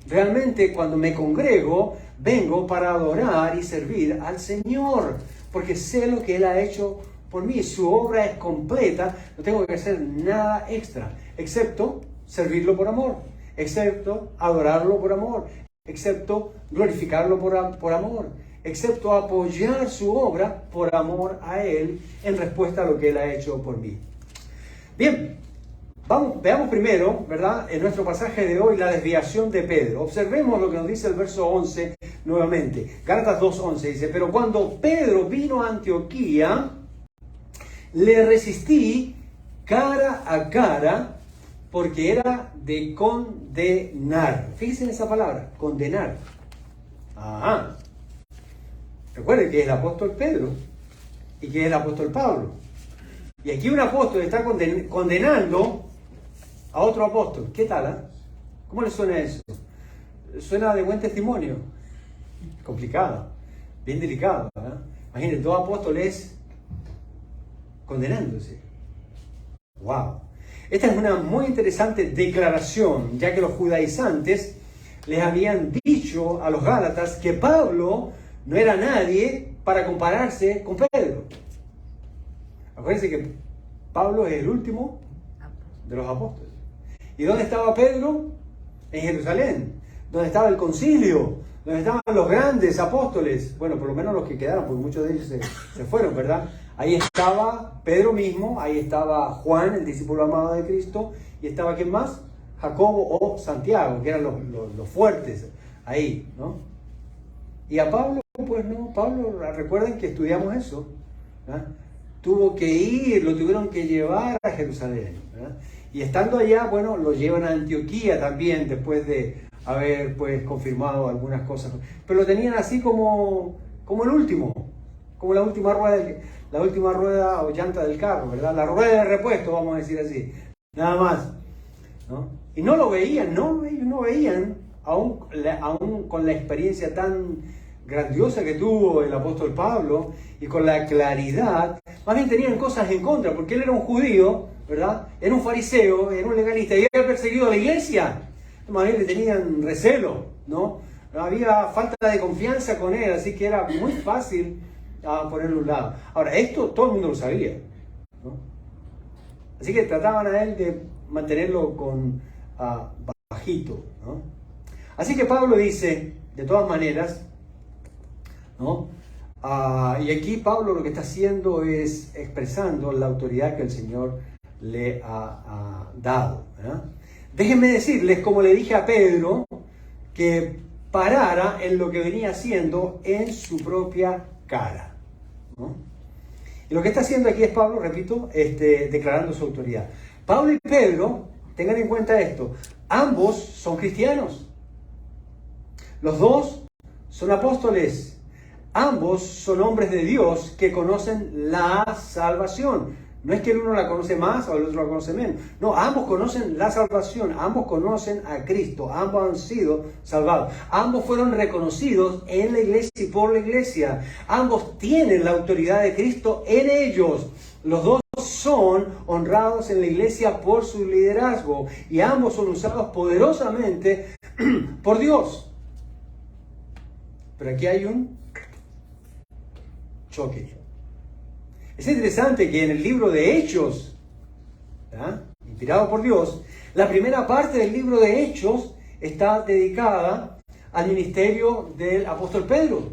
Realmente, cuando me congrego, vengo para adorar y servir al Señor, porque sé lo que Él ha hecho por mí. Su obra es completa, no tengo que hacer nada extra, excepto servirlo por amor, excepto adorarlo por amor, excepto glorificarlo por amor, excepto apoyar su obra por amor a Él en respuesta a lo que Él ha hecho por mí. Bien, veamos primero, ¿verdad?, en nuestro pasaje de hoy, la desviación de Pedro. Observemos lo que nos dice el verso 11 nuevamente. Gálatas 2:11 dice, pero cuando Pedro vino a Antioquía, le resistí cara a cara, porque era de condenar. Fíjense en esa palabra, condenar. Ajá. Recuerden que es el apóstol Pedro y que es el apóstol Pablo. Y aquí un apóstol está condenando a otro apóstol. ¿Qué tal? ¿Cómo le suena eso? Suena de buen testimonio. Complicado, bien delicado. Imagínense, dos apóstoles condenándose. ¡Wow! Esta es una muy interesante declaración, ya que los judaizantes les habían dicho a los gálatas que Pablo no era nadie para compararse con Pedro. Acuérdense que Pablo es el último de los apóstoles. ¿Y dónde estaba Pedro? En Jerusalén. ¿Dónde estaba el concilio? ¿Dónde estaban los grandes apóstoles? Bueno, por lo menos los que quedaron, porque muchos de ellos se fueron, ¿verdad? Ahí estaba Pedro mismo, ahí estaba Juan, el discípulo amado de Cristo, y estaba ¿quién más? Jacobo o Santiago, que eran los fuertes ahí, ¿no? Y a Pablo, pues no, Pablo, recuerden que estudiamos eso, ¿verdad? Tuvo que ir, lo tuvieron que llevar a Jerusalén, ¿verdad? Y estando allá, bueno, lo llevan a Antioquía también, después de haber, pues, confirmado algunas cosas. Pero lo tenían así como el último, como la última rueda o llanta del carro, ¿verdad? La rueda de repuesto, vamos a decir así, nada más, ¿no? Y no lo veían, ellos no veían, aún con la experiencia tan grandiosa que tuvo el apóstol Pablo y con la claridad, más bien tenían cosas en contra, porque él era un judío, ¿verdad? Era un fariseo, era un legalista y había perseguido a la iglesia. Más bien le tenían recelo, ¿no? Había falta de confianza con él, así que era muy fácil ponerlo a un lado. Ahora, esto todo el mundo lo sabía, ¿no? Así que trataban a él de mantenerlo bajito, ¿no? Así que Pablo dice, de todas maneras, ¿no? Y aquí Pablo lo que está haciendo es expresando la autoridad que el Señor le ha dado, ¿verdad? Déjenme decirles, como le dije a Pedro, que parara en lo que venía haciendo en su propia cara, ¿no? Y lo que está haciendo aquí es Pablo, repito, declarando su autoridad. Pablo y Pedro, tengan en cuenta esto, ambos son cristianos. Los dos son apóstoles. Ambos son hombres de Dios que conocen la salvación. No es que el uno la conoce más o el otro la conoce menos. No, ambos conocen la salvación. Ambos conocen a Cristo. Ambos han sido salvados. Ambos fueron reconocidos en la iglesia y por la iglesia. Ambos tienen la autoridad de Cristo en ellos. Los dos son honrados en la iglesia por su liderazgo. Y ambos son usados poderosamente por Dios. Pero aquí hay un choque. Es interesante que en el libro de Hechos, ¿verdad?, inspirado por Dios, la primera parte del libro de Hechos está dedicada al ministerio del apóstol Pedro.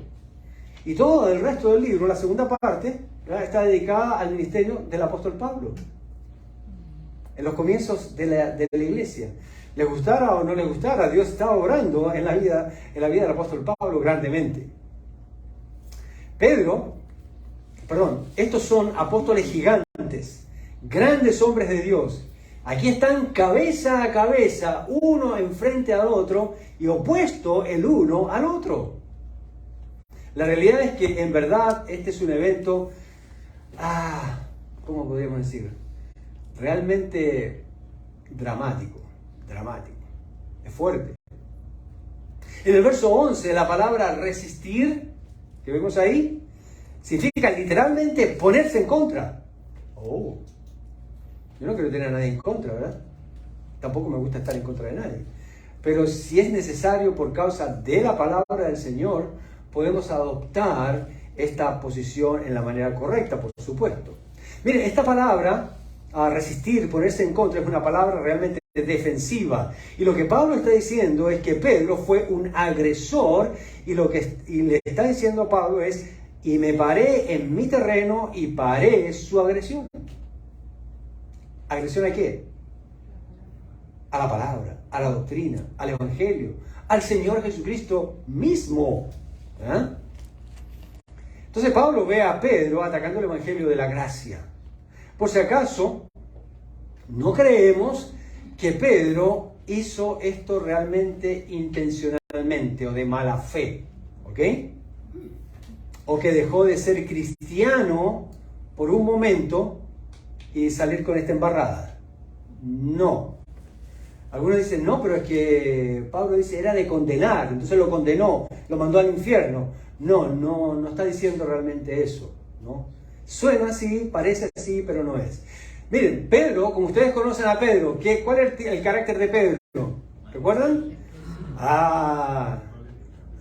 Y todo el resto del libro, la segunda parte, ¿verdad?, está dedicada al ministerio del apóstol Pablo. En los comienzos de la iglesia. Le gustara o no le gustara, Dios estaba obrando en la vida del apóstol Pablo grandemente. Estos son apóstoles gigantes, grandes hombres de Dios, Aquí están cabeza a cabeza, uno enfrente al otro y opuesto el uno al otro. La realidad es que en verdad este es un evento, ¿cómo podríamos decir? Realmente dramático. Es fuerte. En el verso 11, la palabra resistir, que vemos ahí, significa literalmente ponerse en contra. Yo no quiero tener a nadie en contra, ¿verdad? Tampoco me gusta estar en contra de nadie. Pero si es necesario por causa de la palabra del Señor, podemos adoptar esta posición en la manera correcta, por supuesto. Miren, esta palabra, resistir, ponerse en contra, es una palabra realmente defensiva. Y lo que Pablo está diciendo es que Pedro fue un agresor y lo que le está diciendo a Pablo es: y me paré en mi terreno y paré su agresión. ¿Agresión a qué? A la palabra, a la doctrina, al Evangelio, al Señor Jesucristo mismo. Entonces Pablo ve a Pedro atacando el Evangelio de la gracia. Por si acaso, no creemos que Pedro hizo esto realmente intencionalmente o de mala fe, ¿ok? O que dejó de ser cristiano por un momento y salir con esta embarrada. No. Algunos dicen, no, pero es que Pablo dice era de condenar, entonces lo condenó, lo mandó al infierno. No está diciendo realmente eso, ¿no? Suena así, parece así, pero no es. Miren, Pedro, como ustedes conocen a Pedro, ¿cuál es el carácter de Pedro? ¿Recuerdan?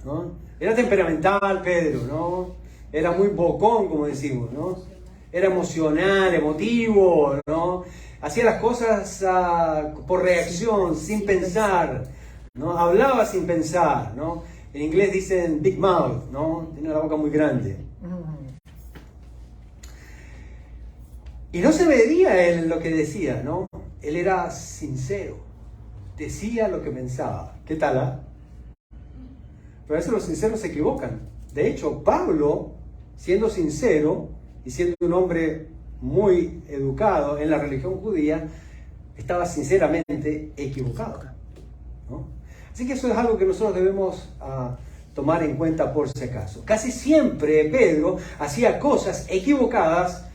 ¿No? Era temperamental Pedro, ¿no? Era muy bocón, como decimos, ¿no? Era emocional, emotivo, ¿no? Hacía las cosas por reacción, sin pensar, ¿no? Hablaba sin pensar, ¿no? En inglés dicen big mouth, ¿no? Tiene la boca muy grande. Y no se veía él lo que decía, ¿no? Él era sincero, decía lo que pensaba. ¿Qué tal, Pero a veces los sinceros se equivocan. De hecho, Pablo, siendo sincero y siendo un hombre muy educado en la religión judía, estaba sinceramente equivocado, ¿no? Así que eso es algo que nosotros debemos tomar en cuenta por si acaso. Casi siempre Pedro hacía cosas equivocadas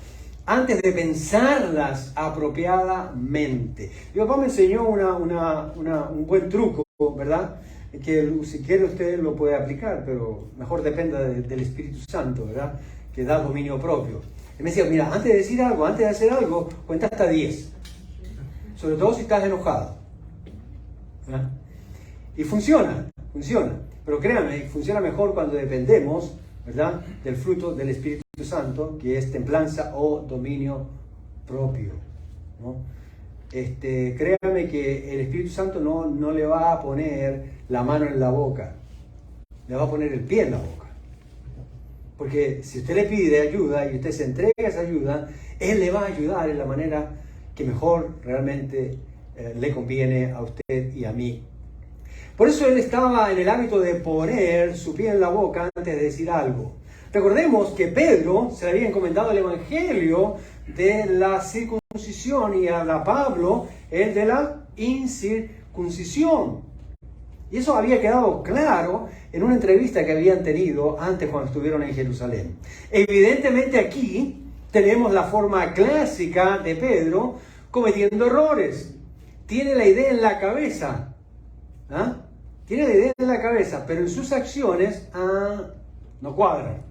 antes de pensarlas apropiadamente. Mi papá me enseñó un buen truco, ¿verdad? Que si quiere usted lo puede aplicar, pero mejor dependa del Espíritu Santo, ¿verdad? Que da dominio propio. Él me decía, mira, antes de decir algo, antes de hacer algo, cuenta hasta 10. Sobre todo si estás enojado. ¿Verdad? Y funciona. Pero créanme, funciona mejor cuando dependemos, ¿verdad?, del fruto del Espíritu Santo, que es templanza o dominio propio, ¿no? Créanme que el Espíritu Santo no le va a poner la mano en la boca, le va a poner el pie en la boca. Porque si usted le pide ayuda y usted se entrega esa ayuda, Él le va a ayudar en la manera que mejor realmente le conviene a usted y a mí. Por eso él estaba en el hábito de poner su pie en la boca antes de decir algo. Recordemos que Pedro se le había encomendado el evangelio de la circuncisión y a Pablo el de la incircuncisión. Y eso había quedado claro en una entrevista que habían tenido antes cuando estuvieron en Jerusalén. Evidentemente aquí tenemos la forma clásica de Pedro cometiendo errores. Tiene la idea en la cabeza. Tiene la idea en la cabeza, pero en sus acciones no cuadran.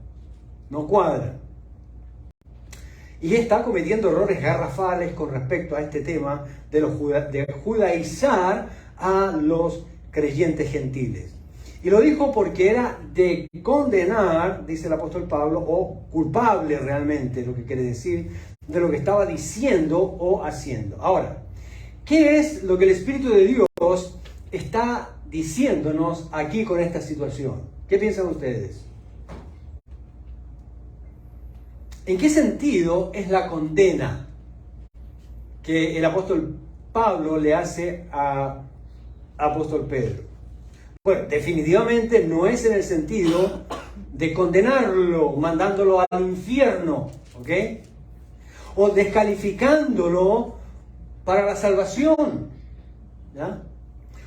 Y está cometiendo errores garrafales con respecto a este tema de judaizar a los creyentes gentiles. Y lo dijo porque era de condenar, dice el apóstol Pablo, o culpable realmente, lo que quiere decir, de lo que estaba diciendo o haciendo. Ahora, ¿qué es lo que el Espíritu de Dios está diciéndonos aquí con esta situación? ¿Qué piensan ustedes? ¿En qué sentido es la condena que el apóstol Pablo le hace a apóstol Pedro? Bueno, definitivamente no es en el sentido de condenarlo, mandándolo al infierno, ¿ok? O descalificándolo para la salvación. ¿Ya?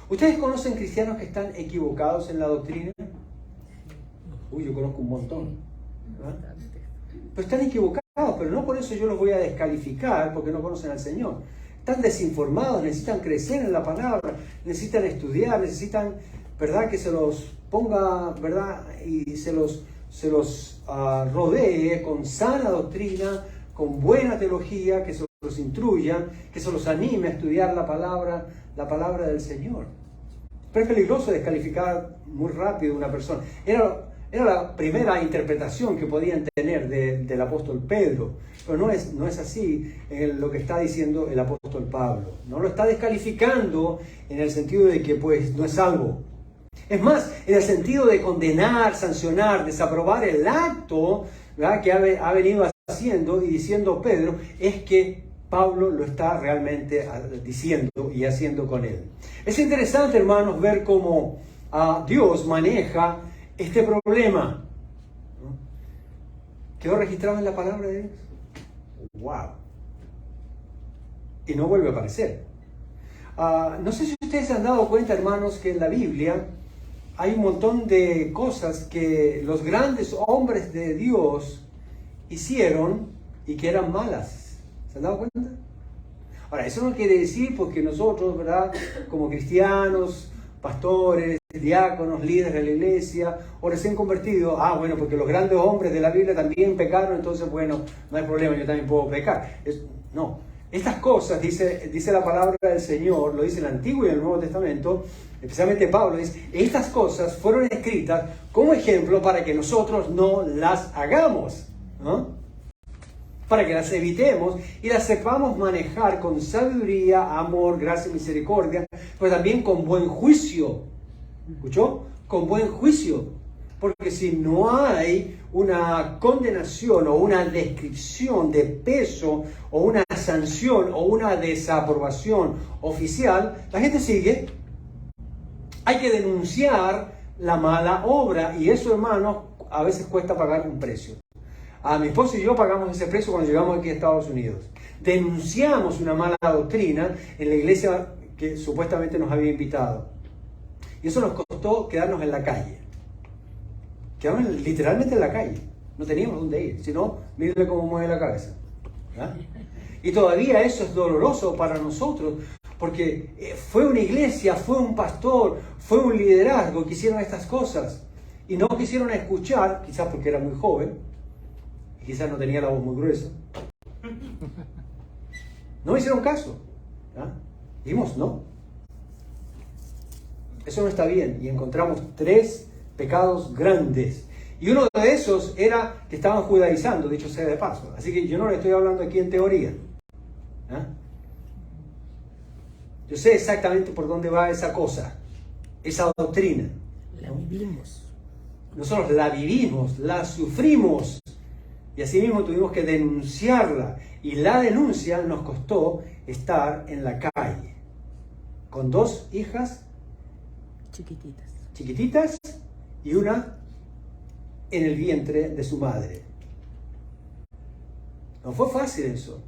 ¿Ustedes conocen cristianos que están equivocados en la doctrina? Uy, yo conozco un montón. ¿Verdad? Pero están equivocados, pero no por eso yo los voy a descalificar porque no conocen al Señor. Están desinformados, necesitan crecer en la palabra, necesitan estudiar, necesitan, ¿verdad?, que se los ponga, ¿verdad?, y se los rodee con sana doctrina, con buena teología, que se los instruya, que se los anime a estudiar la palabra del Señor. Pero es peligroso descalificar muy rápido a una persona. Era la primera interpretación que podían tener del apóstol Pedro, pero no es así lo que está diciendo el apóstol Pablo. No lo está descalificando en el sentido de que pues no es salvo. Es más, en el sentido de condenar, sancionar, desaprobar el acto, ¿verdad?, que ha venido haciendo y diciendo Pedro, es que Pablo lo está realmente diciendo y haciendo con él. Es interesante, hermanos, ver cómo Dios maneja este problema. ¿Quedó registrado en la palabra de Dios? ¡Wow! Y no vuelve a aparecer. No sé si ustedes se han dado cuenta, hermanos, que en la Biblia hay un montón de cosas que los grandes hombres de Dios hicieron y que eran malas. ¿Se han dado cuenta? Ahora, eso no quiere decir porque nosotros, ¿verdad?, como cristianos, pastores, diáconos, líderes de la iglesia, o recién convertidos, bueno, porque los grandes hombres de la Biblia también pecaron, entonces, bueno, no hay problema, yo también puedo pecar. No, estas cosas, dice la palabra del Señor, lo dice el Antiguo y el Nuevo Testamento, especialmente Pablo, dice, estas cosas fueron escritas como ejemplo para que nosotros no las hagamos, ¿no?, para que las evitemos y las sepamos manejar con sabiduría, amor, gracia y misericordia, pero también con buen juicio. ¿Escuchó? Con buen juicio. Porque si no hay una condenación o una descripción de peso o una sanción o una desaprobación oficial, la gente sigue. Hay que denunciar la mala obra y eso, hermanos, a veces cuesta pagar un precio. Mi esposo y yo pagamos ese precio cuando llegamos aquí a Estados Unidos. Denunciamos una mala doctrina en la iglesia que supuestamente nos había invitado. Y eso nos costó quedarnos en la calle. Quedamos literalmente en la calle. No teníamos dónde ir. Si no, mírenle cómo mueve la cabeza. ¿Ah? Y todavía eso es doloroso para nosotros. Porque fue una iglesia, fue un pastor, fue un liderazgo que hicieron estas cosas. Y no quisieron escuchar, quizás porque era muy joven. Y quizás no tenía la voz muy gruesa. No me hicieron caso. Dijimos, no. Eso no está bien. Y encontramos 3 pecados grandes. Y uno de esos era que estaban judaizando, dicho sea de paso. Así que yo no le estoy hablando aquí en teoría. Yo sé exactamente por dónde va esa cosa, esa doctrina. La vivimos. Nosotros la vivimos, la sufrimos. Y así mismo tuvimos que denunciarla. Y la denuncia nos costó estar en la calle. Con 2 hijas chiquititas y una en el vientre de su madre. No fue fácil eso.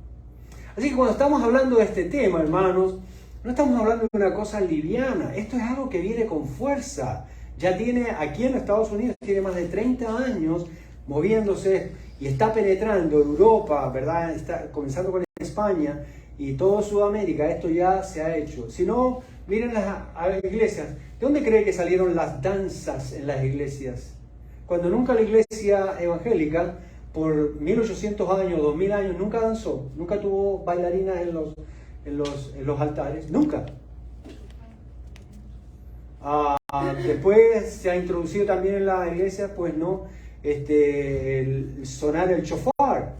Así que cuando estamos hablando de este tema, hermanos, no estamos hablando de una cosa liviana. Esto es algo que viene con fuerza. Ya tiene, aquí en Estados Unidos, tiene más de 30 años moviéndose y está penetrando Europa, ¿verdad? Está comenzando con España y todo Sudamérica. Esto ya se ha hecho. Si no, miren las iglesias. ¿De dónde cree que salieron las danzas en las iglesias? Cuando nunca la iglesia evangélica, por 1800 años, 2000 años, nunca danzó. Nunca tuvo bailarinas en los altares. Nunca. Después se ha introducido también en la iglesia, pues no, el sonar el shofar,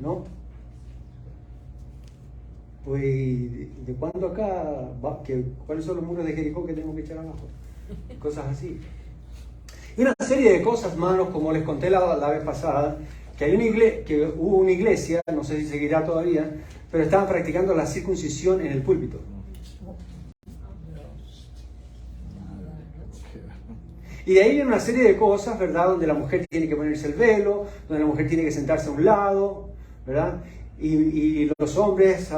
¿no? Pues, ¿de cuándo acá? ¿Cuáles son los muros de Jericó que tenemos que echar abajo? Cosas así. Y una serie de cosas, hermanos, como les conté la vez pasada, que hubo una iglesia, no sé si seguirá todavía, pero estaban practicando la circuncisión en el púlpito. Y de ahí viene una serie de cosas, ¿verdad? Donde la mujer tiene que ponerse el velo, donde la mujer tiene que sentarse a un lado, ¿verdad? y los hombres,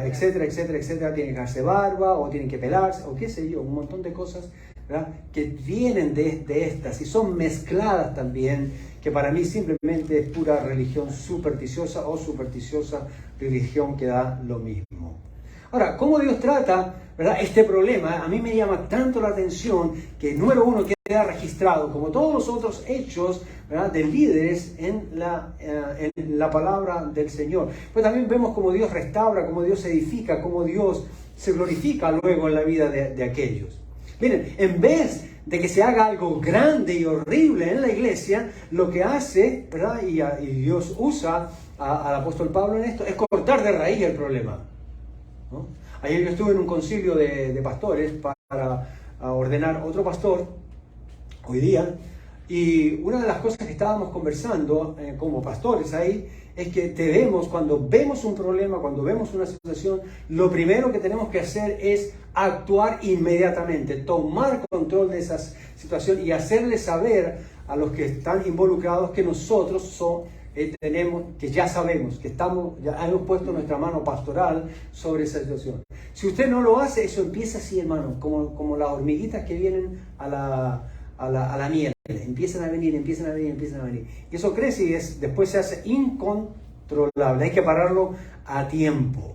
etcétera, etcétera, etcétera, tienen que dejarse barba o tienen que pelarse o qué sé yo, un montón de cosas, ¿verdad?, que vienen de estas y son mezcladas también, que para mí simplemente es pura religión supersticiosa o supersticiosa religión que da lo mismo. Ahora, ¿cómo Dios trata, verdad, este problema? A mí me llama tanto la atención que, número uno, queda registrado, como todos los otros hechos, ¿verdad?, de líderes en la palabra del Señor. Pues también vemos cómo Dios restaura, cómo Dios edifica, cómo Dios se glorifica luego en la vida de aquellos. Miren, en vez de que se haga algo grande y horrible en la iglesia, lo que hace, ¿verdad?, y Dios usa al apóstol Pablo en esto, es cortar de raíz el problema, ¿no? Ayer yo estuve en un concilio de pastores para ordenar otro pastor hoy día, y una de las cosas que estábamos conversando como pastores ahí es que cuando vemos un problema, cuando vemos una situación, lo primero que tenemos que hacer es actuar inmediatamente, tomar control de esa situación y hacerle saber a los que están involucrados que nosotros que ya sabemos, que ya hemos puesto nuestra mano pastoral sobre esa situación. Si usted no lo hace, eso empieza así, hermano, como las hormiguitas que vienen a la miel. Empiezan a venir. Y eso crece y después se hace incontrolable. Hay que pararlo a tiempo.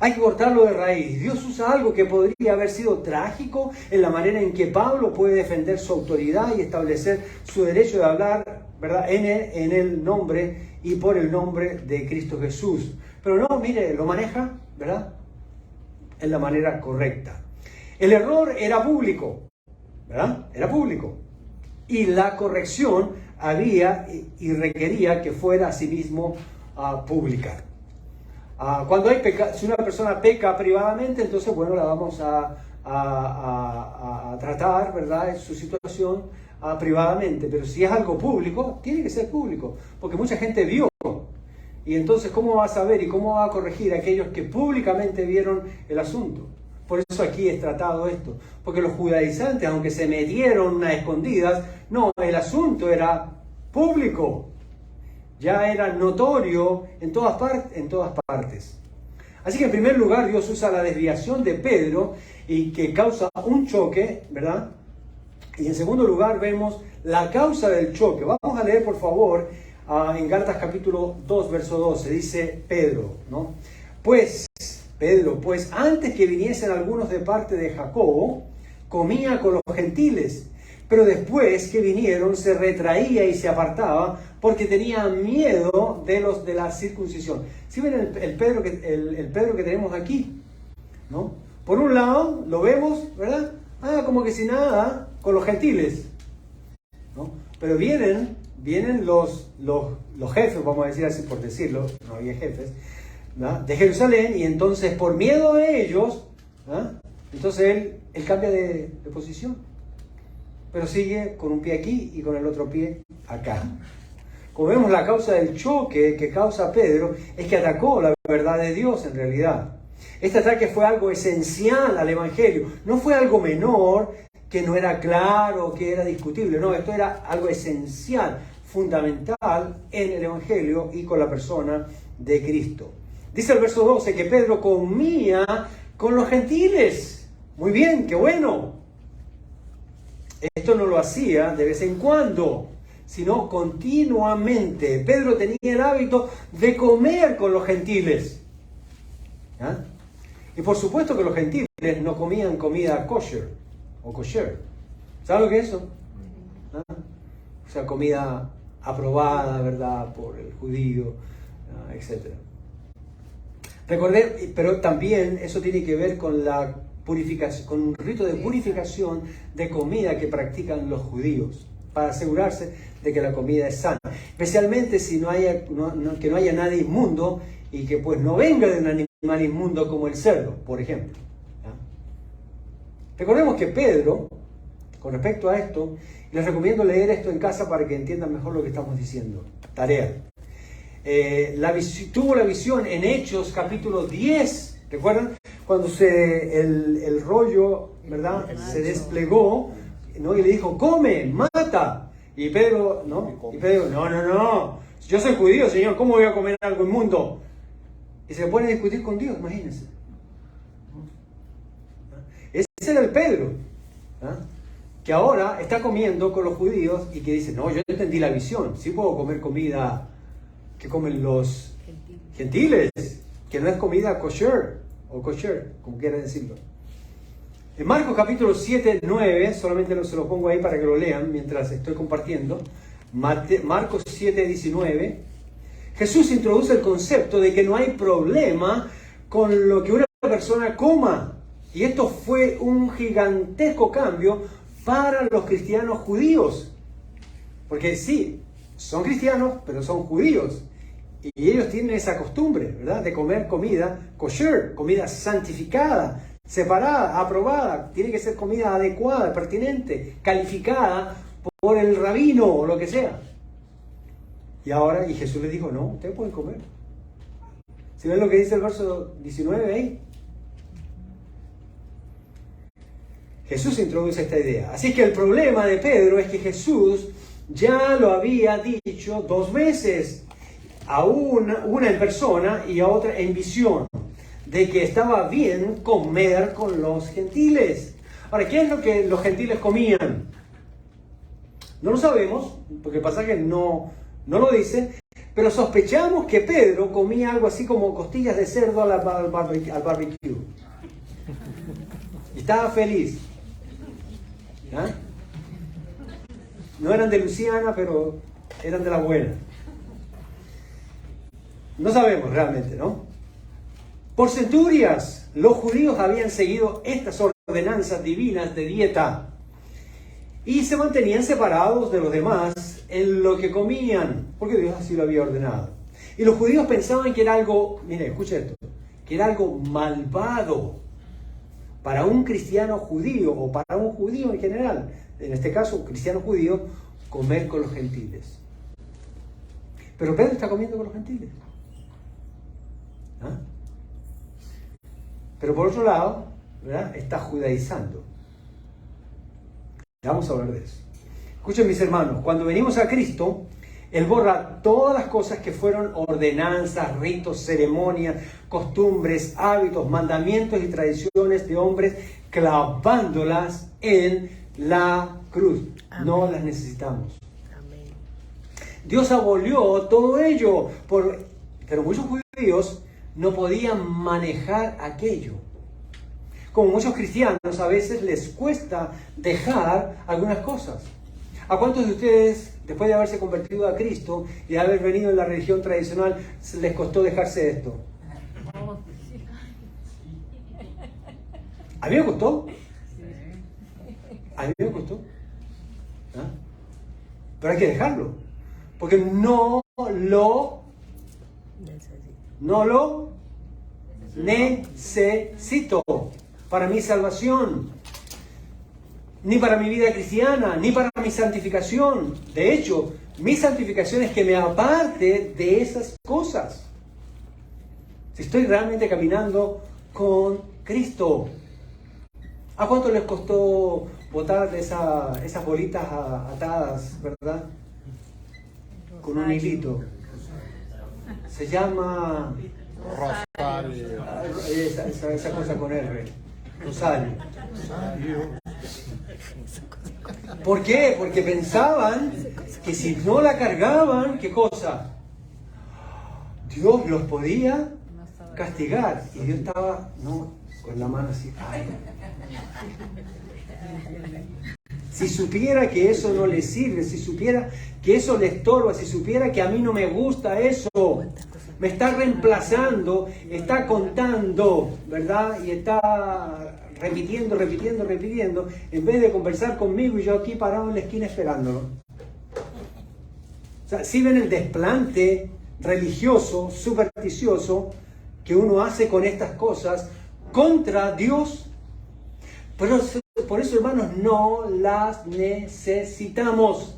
Hay que cortarlo de raíz. Dios usa algo que podría haber sido trágico en la manera en que Pablo puede defender su autoridad y establecer su derecho de hablar, ¿verdad?, en el nombre y por el nombre de Cristo Jesús. Pero no, mire, lo maneja, ¿verdad?, en la manera correcta. El error era público, ¿verdad? Era público. Y la corrección había y requería que fuera asimismo pública. Cuando si una persona peca privadamente, entonces, bueno, la vamos a tratar, ¿verdad?, su situación privadamente. Pero si es algo público, tiene que ser público, porque mucha gente vio. Y entonces, ¿cómo va a saber y cómo va a corregir a aquellos que públicamente vieron el asunto? Por eso aquí es tratado esto, porque los judaizantes, aunque se metieron a escondidas, no, el asunto era público, ya era notorio en todas partes. Así que en primer lugar Dios usa la desviación de Pedro y que causa un choque, ¿verdad? Y en segundo lugar vemos la causa del choque. Vamos a leer, por favor, en Gálatas capítulo 2, verso 12, dice Pedro, ¿no? Pues antes que viniesen algunos de parte de Jacobo, comía con los gentiles, pero después que vinieron se retraía y se apartaba porque tenía miedo de los de la circuncisión. ¿Sí ven el Pedro que tenemos aquí? ¿No? Por un lado lo vemos, ¿verdad? Como que sin nada, con los gentiles, ¿no? Pero vienen los jefes, vamos a decir así por decirlo, no había jefes, ¿no?, de Jerusalén, y entonces por miedo a ellos, ¿no?, entonces él cambia de posición, pero sigue con un pie aquí y con el otro pie acá. Como vemos, la causa del choque que causa Pedro es que atacó la verdad de Dios en realidad. Este ataque fue algo esencial al Evangelio, no fue algo menor que no era claro, que era discutible, no, esto era algo esencial, fundamental en el Evangelio y con la persona de Cristo. Dice el verso 12 que Pedro comía con los gentiles. Muy bien, qué bueno. Esto no lo hacía de vez en cuando, sino continuamente. Pedro tenía el hábito de comer con los gentiles. ¿Ah? Y por supuesto que los gentiles no comían comida kosher o kosher. ¿Sabes lo que es eso? ¿Ah? O sea, comida aprobada, ¿verdad?, por el judío, etc. Recordé, pero también eso tiene que ver con la purificación, con un rito de purificación de comida que practican los judíos para asegurarse de que la comida es sana, especialmente si que no haya nada inmundo y que pues no venga de un animal inmundo como el cerdo, por ejemplo. ¿Ya? Recordemos que Pedro, con respecto a esto, les recomiendo leer esto en casa para que entiendan mejor lo que estamos diciendo. Tarea. Tuvo la visión en Hechos capítulo 10, ¿recuerdan? Cuando el rollo, ¿verdad?, se desplegó, ¿no?, y le dijo, come, mata. Y Pedro, no, yo soy judío, Señor, ¿cómo voy a comer algo inmundo? Y se pone a discutir con Dios, imagínense. Ese era el Pedro, que ahora está comiendo con los judíos y que dice, no, yo entendí la visión, sí puedo comer comida que comen los gentiles, que no es comida kosher, o kosher, como quieran decirlo. En Marcos capítulo 7, 9, solamente se lo pongo ahí para que lo lean mientras estoy compartiendo. Marcos 7, 19. Jesús introduce el concepto de que no hay problema con lo que una persona coma. Y esto fue un gigantesco cambio para los cristianos judíos. Porque sí, son cristianos, pero son judíos. Y ellos tienen esa costumbre, ¿verdad? De comer comida kosher, comida santificada, separada, aprobada. Tiene que ser comida adecuada, pertinente, calificada por el rabino o lo que sea. Y ahora, y Jesús les dijo, no, ustedes pueden comer. ¿Sí ven lo que dice el verso 19 ahí? Jesús introduce esta idea. Así que el problema de Pedro es que Jesús ya lo había dicho 2 veces. A una en persona y a otra en visión. De que estaba bien comer con los gentiles. Ahora, ¿qué es lo que los gentiles comían? No lo sabemos, porque el pasaje no lo dice, pero sospechamos que Pedro comía algo así como costillas de cerdo al barbecue. Y estaba feliz. ¿Ah? No eran de Luciana, pero eran de la buena. No sabemos realmente, ¿no? Por centurias, los judíos habían seguido estas ordenanzas divinas de dieta y se mantenían separados de los demás en lo que comían, porque Dios así lo había ordenado. Y los judíos pensaban que era algo, mire, escuche esto, que era algo malvado para un cristiano judío o para un judío en general, en este caso un cristiano judío, comer con los gentiles. Pero Pedro está comiendo con los gentiles. ¿Ah? Pero por otro lado, ¿verdad? Está judaizando. Vamos a hablar de eso. Escuchen, mis hermanos, cuando venimos a Cristo, Él borra todas las cosas que fueron ordenanzas, ritos, ceremonias, costumbres, hábitos, mandamientos y tradiciones de hombres, clavándolas en la cruz. Amén. No las necesitamos. Amén. Dios abolió todo ello, pero muchos judíos no podían manejar aquello. Como muchos cristianos, a veces les cuesta dejar algunas cosas. ¿A cuántos de ustedes, después de haberse convertido a Cristo y de haber venido en la religión tradicional, les costó dejarse esto? ¿A mí me costó? ¿A mí me costó? ¿Ah? Pero hay que dejarlo, porque no lo necesito para mi salvación, ni para mi vida cristiana, ni para mi santificación. De hecho, mi santificación es que me aparte de esas cosas. Si estoy realmente caminando con Cristo. ¿A cuánto les costó botar esas bolitas atadas, verdad? Con un hilito. Se llama Rosario. Esa cosa con R. Rosario. ¿Por qué? Porque pensaban que si no la cargaban, ¿qué cosa? Dios los podía castigar. Y Dios estaba, con la mano así. Ay. Si supiera que eso no le sirve, si supiera que eso le estorba, si supiera que a mí no me gusta eso, me está reemplazando, está contando, ¿verdad? Y está repitiendo, en vez de conversar conmigo y yo aquí parado en la esquina esperándolo. O sea, si ven el desplante religioso, supersticioso, que uno hace con estas cosas contra Dios. Pero por eso, hermanos, no las necesitamos.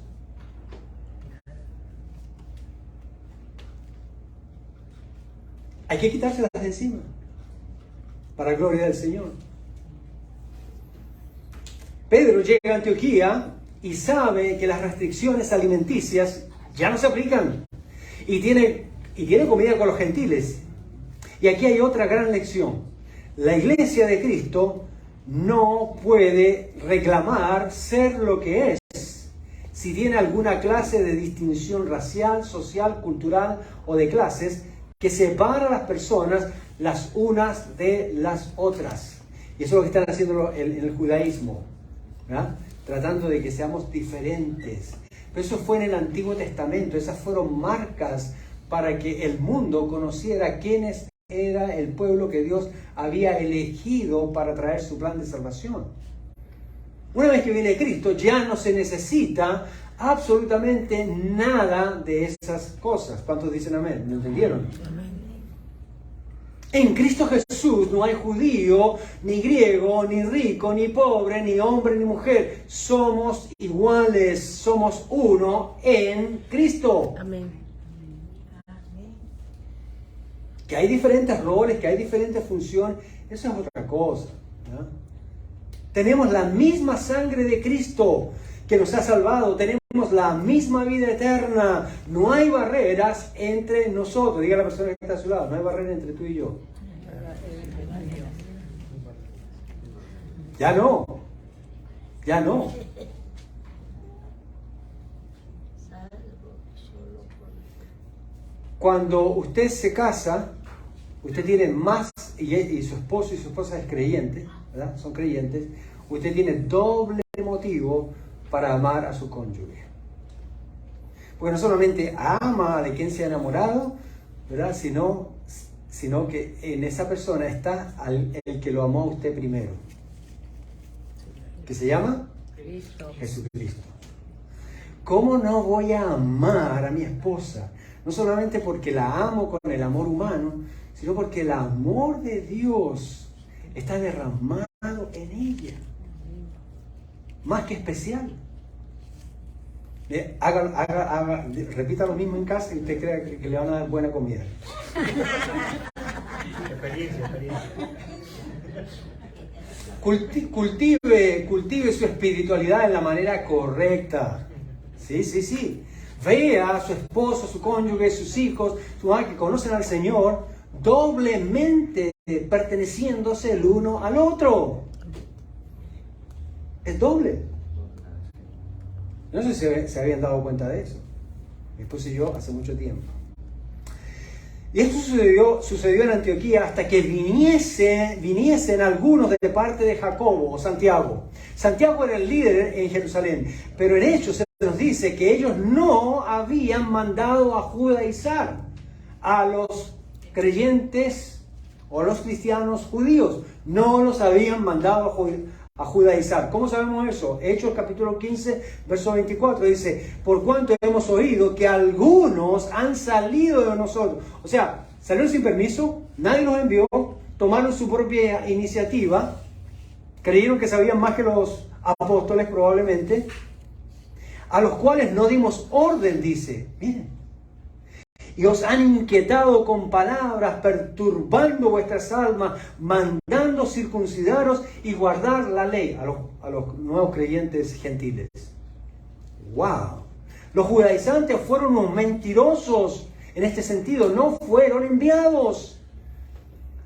Hay que quitárselas de encima, para la gloria del Señor. Pedro llega a Antioquía y sabe que las restricciones alimenticias ya no se aplican. Y tiene comida con los gentiles. Y aquí hay otra gran lección. La iglesia de Cristo no puede reclamar ser lo que es si tiene alguna clase de distinción racial, social, cultural o de clases que separa a las personas las unas de las otras. Y eso es lo que están haciendo en el judaísmo, ¿verdad? Tratando de que seamos diferentes. Pero eso fue en el Antiguo Testamento, esas fueron marcas para que el mundo conociera quiénes era el pueblo que Dios había elegido para traer su plan de salvación. Una vez que viene Cristo, ya no se necesita absolutamente nada de esas cosas. ¿Cuántos dicen amén? ¿Me entendieron? En Cristo Jesús no hay judío, ni griego, ni rico, ni pobre, ni hombre, ni mujer. Somos iguales, somos uno en Cristo. Amén. Que hay diferentes roles, que hay diferentes funciones, eso es otra cosa, ¿no? Tenemos la misma sangre de Cristo que nos ha salvado, tenemos la misma vida eterna, no hay barreras entre nosotros. Diga a la persona que está a su lado, no hay barrera entre tú y yo. Ya no, ya no. Cuando usted se casa, usted tiene más, y su esposo y su esposa es creyente, ¿verdad? Son creyentes, usted tiene doble motivo para amar a su cónyuge. Porque no solamente ama de quien se ha enamorado, ¿verdad? Sino que en esa persona está el que lo amó a usted primero. ¿Qué se llama? Cristo. Jesucristo. ¿Cómo no voy a amar a mi esposa? No solamente porque la amo con el amor humano, sino porque el amor de Dios está derramado en ella. Más que especial. Repita lo mismo en casa y usted crea que le van a dar buena comida. Experiencia. Cultive su espiritualidad en la manera correcta. Sí. Vea a su esposo, su cónyuge, sus hijos, que conocen al Señor, doblemente perteneciéndose el uno al otro. Es doble. No sé si se habían dado cuenta de eso. Mi esposo y yo hace mucho tiempo. Y esto sucedió en Antioquía hasta que viniesen algunos de parte de Jacobo o Santiago. Santiago era el líder en Jerusalén, pero en Hechos se nos dice que ellos no habían mandado a judaizar a los creyentes o a los cristianos judíos. No los habían mandado a judaizar. ¿Cómo sabemos eso? Hechos capítulo 15, verso 24 dice: por cuanto hemos oído que algunos han salido de nosotros. O sea, salieron sin permiso, nadie los envió, tomaron su propia iniciativa, creyeron que sabían más que los apóstoles probablemente, a los cuales no dimos orden, dice. Miren. Y os han inquietado con palabras, perturbando vuestras almas, mandando circuncidaros y guardar la ley a los nuevos creyentes gentiles. ¡Wow! Los judaizantes fueron unos mentirosos en este sentido, no fueron enviados.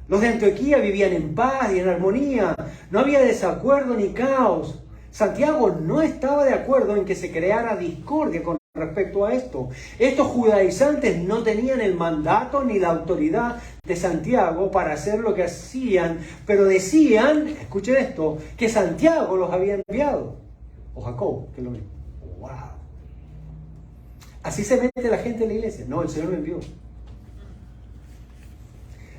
Los de Antioquía vivían en paz y en armonía, no había desacuerdo ni caos. Santiago no estaba de acuerdo en que se creara discordia con respecto a esto. Estos judaizantes no tenían el mandato ni la autoridad de Santiago para hacer lo que hacían, pero decían, escuchen esto, que Santiago los había enviado, o Jacobo, que es lo mismo. ¡Wow! Así se mete la gente en la iglesia. No, el Señor me envió.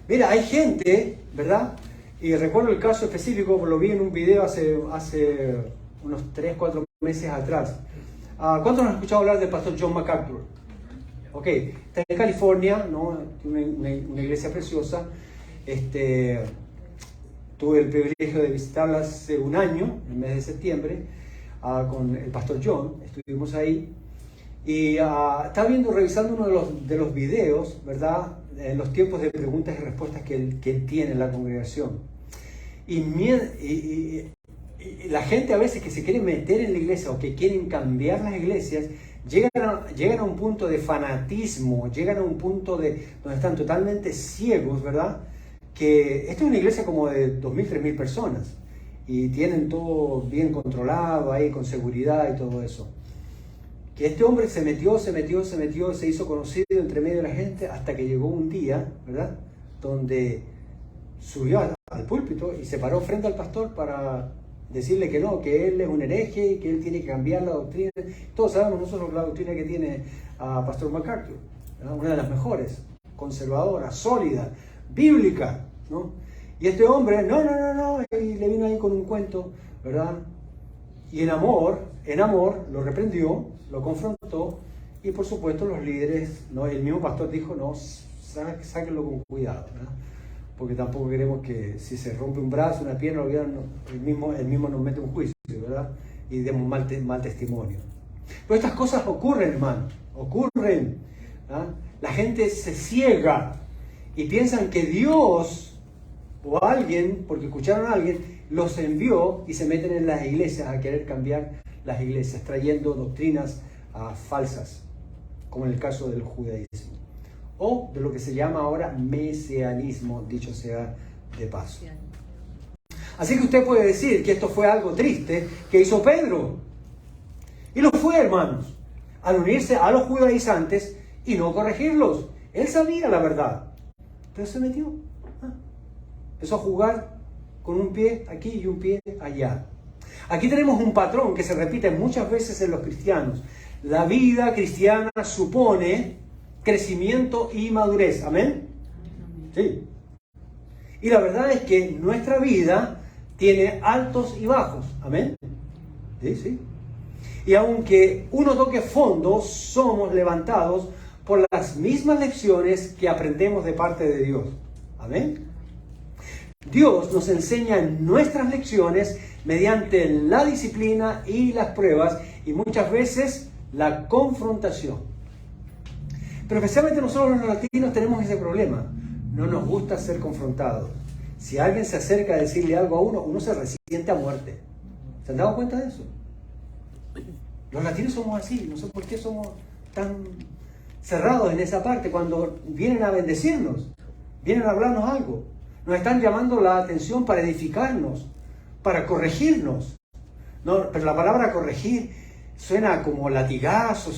Mira, hay gente, ¿verdad? Y recuerdo el caso específico, lo vi en un video hace unos 3-4 meses atrás. ¿Cuántos han escuchado hablar del pastor John MacArthur? Ok, está en California, ¿no? Una iglesia preciosa. Tuve el privilegio de visitarla hace un año, en el mes de septiembre, con el pastor John. Estuvimos ahí. Y estaba revisando uno de los videos, ¿verdad? En los tiempos de preguntas y respuestas que él tiene en la congregación. Y la gente a veces que se quiere meter en la iglesia o que quieren cambiar las iglesias, llegan a un punto de fanatismo, llegan a un punto donde están totalmente ciegos, ¿verdad? Que esta es una iglesia como de 2.000, 3.000 personas y tienen todo bien controlado ahí con seguridad y todo eso. Que este hombre se metió, se hizo conocido entre medio de la gente hasta que llegó un día, ¿verdad? Donde subió al púlpito y se paró frente al pastor para decirle que no, que él es un hereje y que él tiene que cambiar la doctrina. Todos sabemos nosotros la doctrina que tiene Pastor MacArthur, ¿verdad? Una de las mejores, conservadora, sólida, bíblica, ¿no? Y este hombre, no, y le vino ahí con un cuento, ¿verdad? Y en amor, lo reprendió, lo confrontó, y por supuesto los líderes, ¿no? El mismo pastor dijo, no, sáquenlo con cuidado, ¿verdad? Porque tampoco queremos que si se rompe un brazo, una pierna, el mismo nos mete un juicio, ¿verdad? Y demos mal testimonio. Pero estas cosas ocurren, hermano, ocurren. ¿Ah? La gente se ciega y piensan que Dios o alguien, porque escucharon a alguien, los envió y se meten en las iglesias a querer cambiar las iglesias, trayendo doctrinas falsas, como en el caso del judaísmo, o de lo que se llama ahora mesianismo, dicho sea de paso. Así que usted puede decir que esto fue algo triste que hizo Pedro, y lo fue, hermanos, al unirse a los judaizantes y no corregirlos. Él sabía la verdad, pero se metió. Empezó a jugar con un pie aquí y un pie allá. Aquí tenemos un patrón que se repite muchas veces en los cristianos. La vida cristiana supone crecimiento y madurez. ¿Amén? Sí. Y la verdad es que nuestra vida tiene altos y bajos. ¿Amén? Sí, sí. Y aunque uno toque fondo, somos levantados por las mismas lecciones que aprendemos de parte de Dios. ¿Amén? Dios nos enseña nuestras lecciones mediante la disciplina y las pruebas y muchas veces la confrontación. Pero especialmente nosotros los latinos tenemos ese problema. No nos gusta ser confrontados. Si alguien se acerca a decirle algo a uno, uno se resiente a muerte. ¿Se han dado cuenta de eso? Los latinos somos así. No sé por qué somos tan cerrados en esa parte. Cuando vienen a bendecirnos, vienen a hablarnos algo, nos están llamando la atención para edificarnos, para corregirnos. No, pero la palabra corregir suena como latigazo,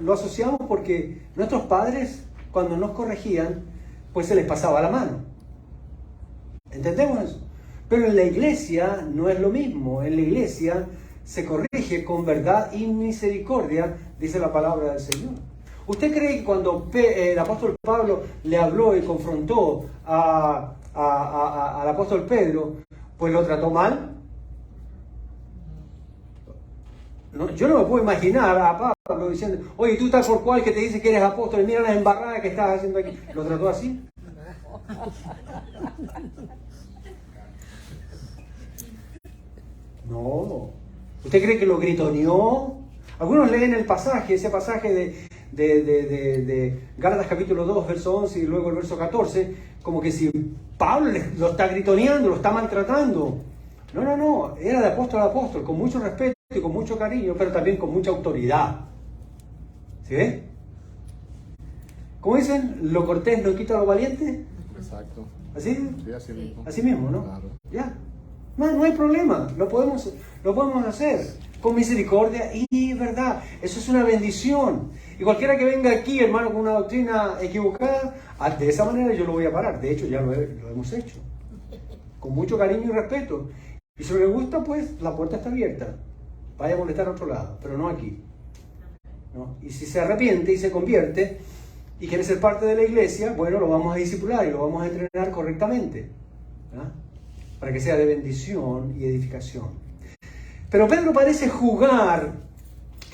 lo asociamos porque nuestros padres, cuando nos corregían, pues se les pasaba la mano. ¿Entendemos eso? Pero en la iglesia no es lo mismo. En la iglesia se corrige con verdad y misericordia, dice la palabra del Señor. ¿Usted cree que cuando el apóstol Pablo le habló y confrontó al apóstol Pedro, pues lo trató mal? No, yo no me puedo imaginar a Pablo diciendo, oye, tú estás por cual que te dice que eres apóstol y mira las embarradas que estás haciendo aquí. ¿Lo trató así? No. ¿Usted cree que lo gritoneó? Algunos leen el pasaje, ese pasaje de Gálatas capítulo 2, verso 11 y luego el verso 14, como que si Pablo lo está gritoneando, lo está maltratando. No, era de apóstol a apóstol, con mucho respeto y con mucho cariño, pero también con mucha autoridad. ¿Sí ve? ¿Cómo dicen? ¿Lo cortés no quita lo valiente? Exacto. ¿Así? Sí, así mismo. Así mismo, ¿no? Claro. Ya. No hay problema, lo podemos hacer con misericordia y verdad. Eso es una bendición. Y cualquiera que venga aquí, hermano, con una doctrina equivocada, de esa manera yo lo voy a parar. De hecho, ya lo hemos hecho. Con mucho cariño y respeto. Y si no le gusta, pues la puerta está abierta. Vaya a molestar a otro lado, pero no aquí. ¿No? Y si se arrepiente y se convierte y quiere ser parte de la iglesia, bueno, lo vamos a discipular y lo vamos a entrenar correctamente, ¿verdad? Para que sea de bendición y edificación. Pero Pedro parece jugar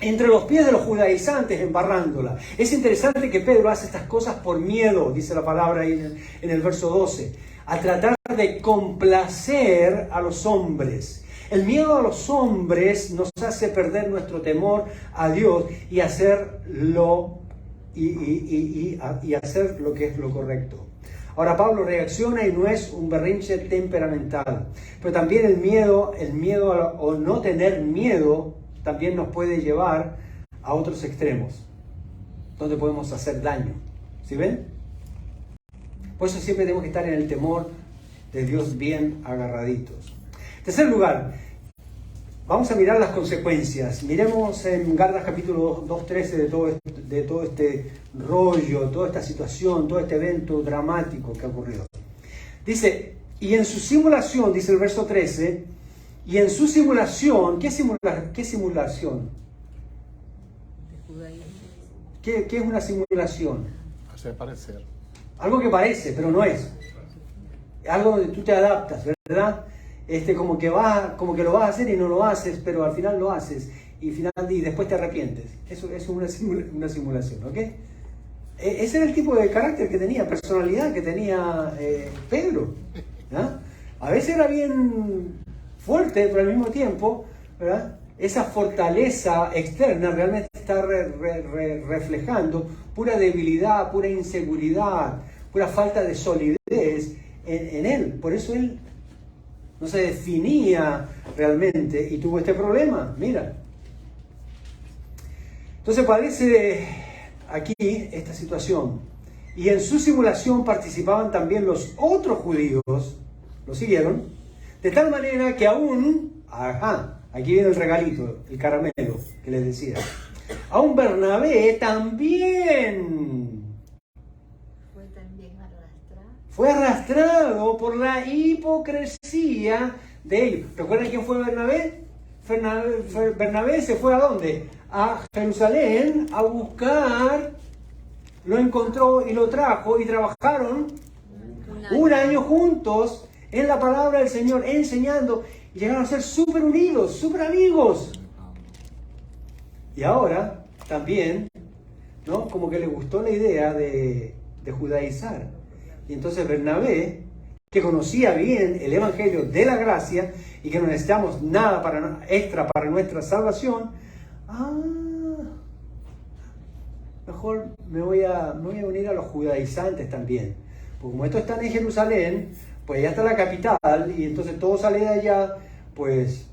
entre los pies de los judaizantes, embarrándola. Es interesante que Pedro hace estas cosas por miedo, dice la palabra ahí en el verso 12, a tratar de complacer a los hombres. El miedo a los hombres nos hace perder nuestro temor a Dios y hacerlo y hacer lo que es lo correcto. Ahora Pablo reacciona y no es un berrinche temperamental, pero también el miedo o no tener miedo también nos puede llevar a otros extremos, donde podemos hacer daño. ¿Sí ven? Por eso siempre tenemos que estar en el temor de Dios bien agarraditos. En tercer lugar, vamos a mirar las consecuencias. Miremos en Gálatas capítulo 2:13 de todo este rollo, toda esta situación, todo este evento dramático que ha ocurrido. Dice, y en su simulación, dice el verso 13, y en su simulación, ¿qué simulación? ¿Qué es una simulación? Hacer parecer. Algo que parece, pero no es. Algo donde tú te adaptas, ¿verdad? Como que lo vas a hacer y no lo haces, pero al final lo haces y después te arrepientes. Eso es una simulación, ¿ok? Ese era el tipo de carácter que tenía, personalidad que tenía Pedro, ¿verdad? A veces era bien fuerte, pero al mismo tiempo, ¿verdad? Esa fortaleza externa realmente está reflejando pura debilidad, pura inseguridad, pura falta de solidez en él. Por eso él no se definía realmente y tuvo este problema. Mira. Entonces aparece aquí esta situación. Y en su simulación participaban también los otros judíos. ¿Lo siguieron? De tal manera que aún... Aquí viene el regalito, el caramelo que les decía. Aún Bernabé también fue arrastrado por la hipocresía de ellos. ¿Recuerdan quién fue Bernabé? Bernabé se fue ¿a dónde? A Jerusalén a buscar, lo encontró y lo trajo y trabajaron un año juntos en la palabra del Señor, enseñando. Y llegaron a ser súper unidos, súper amigos. Y ahora también, ¿no? Como que le gustó la idea de judaizar. Y entonces Bernabé, que conocía bien el Evangelio de la gracia y que no necesitamos nada extra para nuestra salvación, mejor me voy a unir a los judaizantes también. Porque como estos están en Jerusalén, pues ya está la capital y entonces todo sale de allá, pues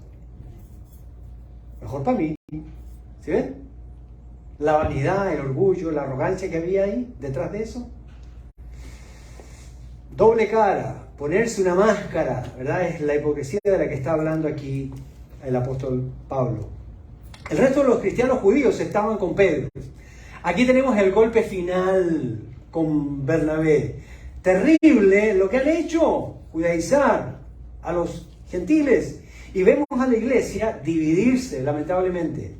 mejor para mí. ¿Sí ven? La vanidad, el orgullo, la arrogancia que había ahí detrás de eso. Doble cara, ponerse una máscara, ¿verdad? Es la hipocresía de la que está hablando aquí el apóstol Pablo. El resto de los cristianos judíos estaban con Pedro. Aquí tenemos el golpe final con Bernabé. Terrible lo que han hecho, judaizar a los gentiles. Y vemos a la iglesia dividirse, lamentablemente.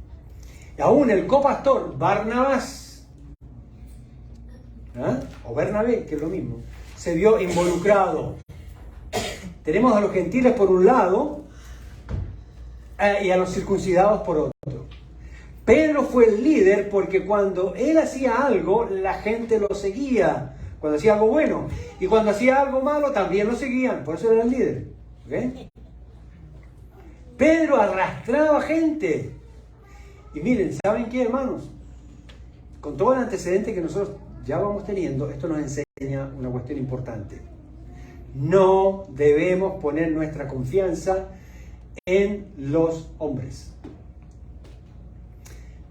Y aún el copastor Barnabás, o Bernabé, que es lo mismo, se vio involucrado. Tenemos a los gentiles por un lado y a los circuncidados por otro. Pedro fue el líder porque cuando él hacía algo, la gente lo seguía. Cuando hacía algo bueno. Y cuando hacía algo malo, también lo seguían. Por eso era el líder. ¿Okay? Pedro arrastraba gente. Y miren, ¿saben qué, hermanos? Con todo el antecedente que nosotros ya vamos teniendo, esto nos enseña una cuestión importante. No debemos poner nuestra confianza en los hombres.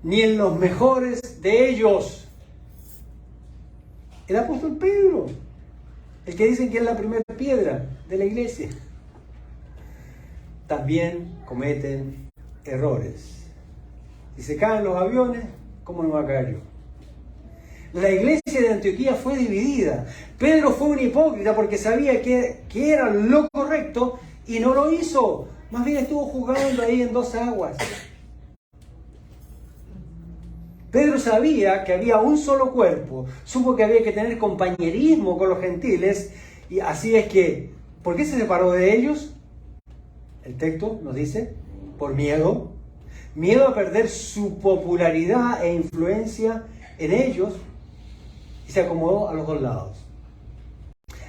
Ni en los mejores de ellos. El apóstol Pedro, el que dicen que es la primera piedra de la iglesia, también cometen errores. Si se caen los aviones, ¿cómo no va a caer yo? La iglesia de Antioquía fue dividida. Pedro fue un hipócrita porque sabía que era lo correcto y no lo hizo. Más bien estuvo jugando ahí en dos aguas. Pedro sabía que había un solo cuerpo, supo que había que tener compañerismo con los gentiles, y así es que, ¿por qué se separó de ellos? El texto nos dice, por miedo a perder su popularidad e influencia en ellos, y se acomodó a los dos lados.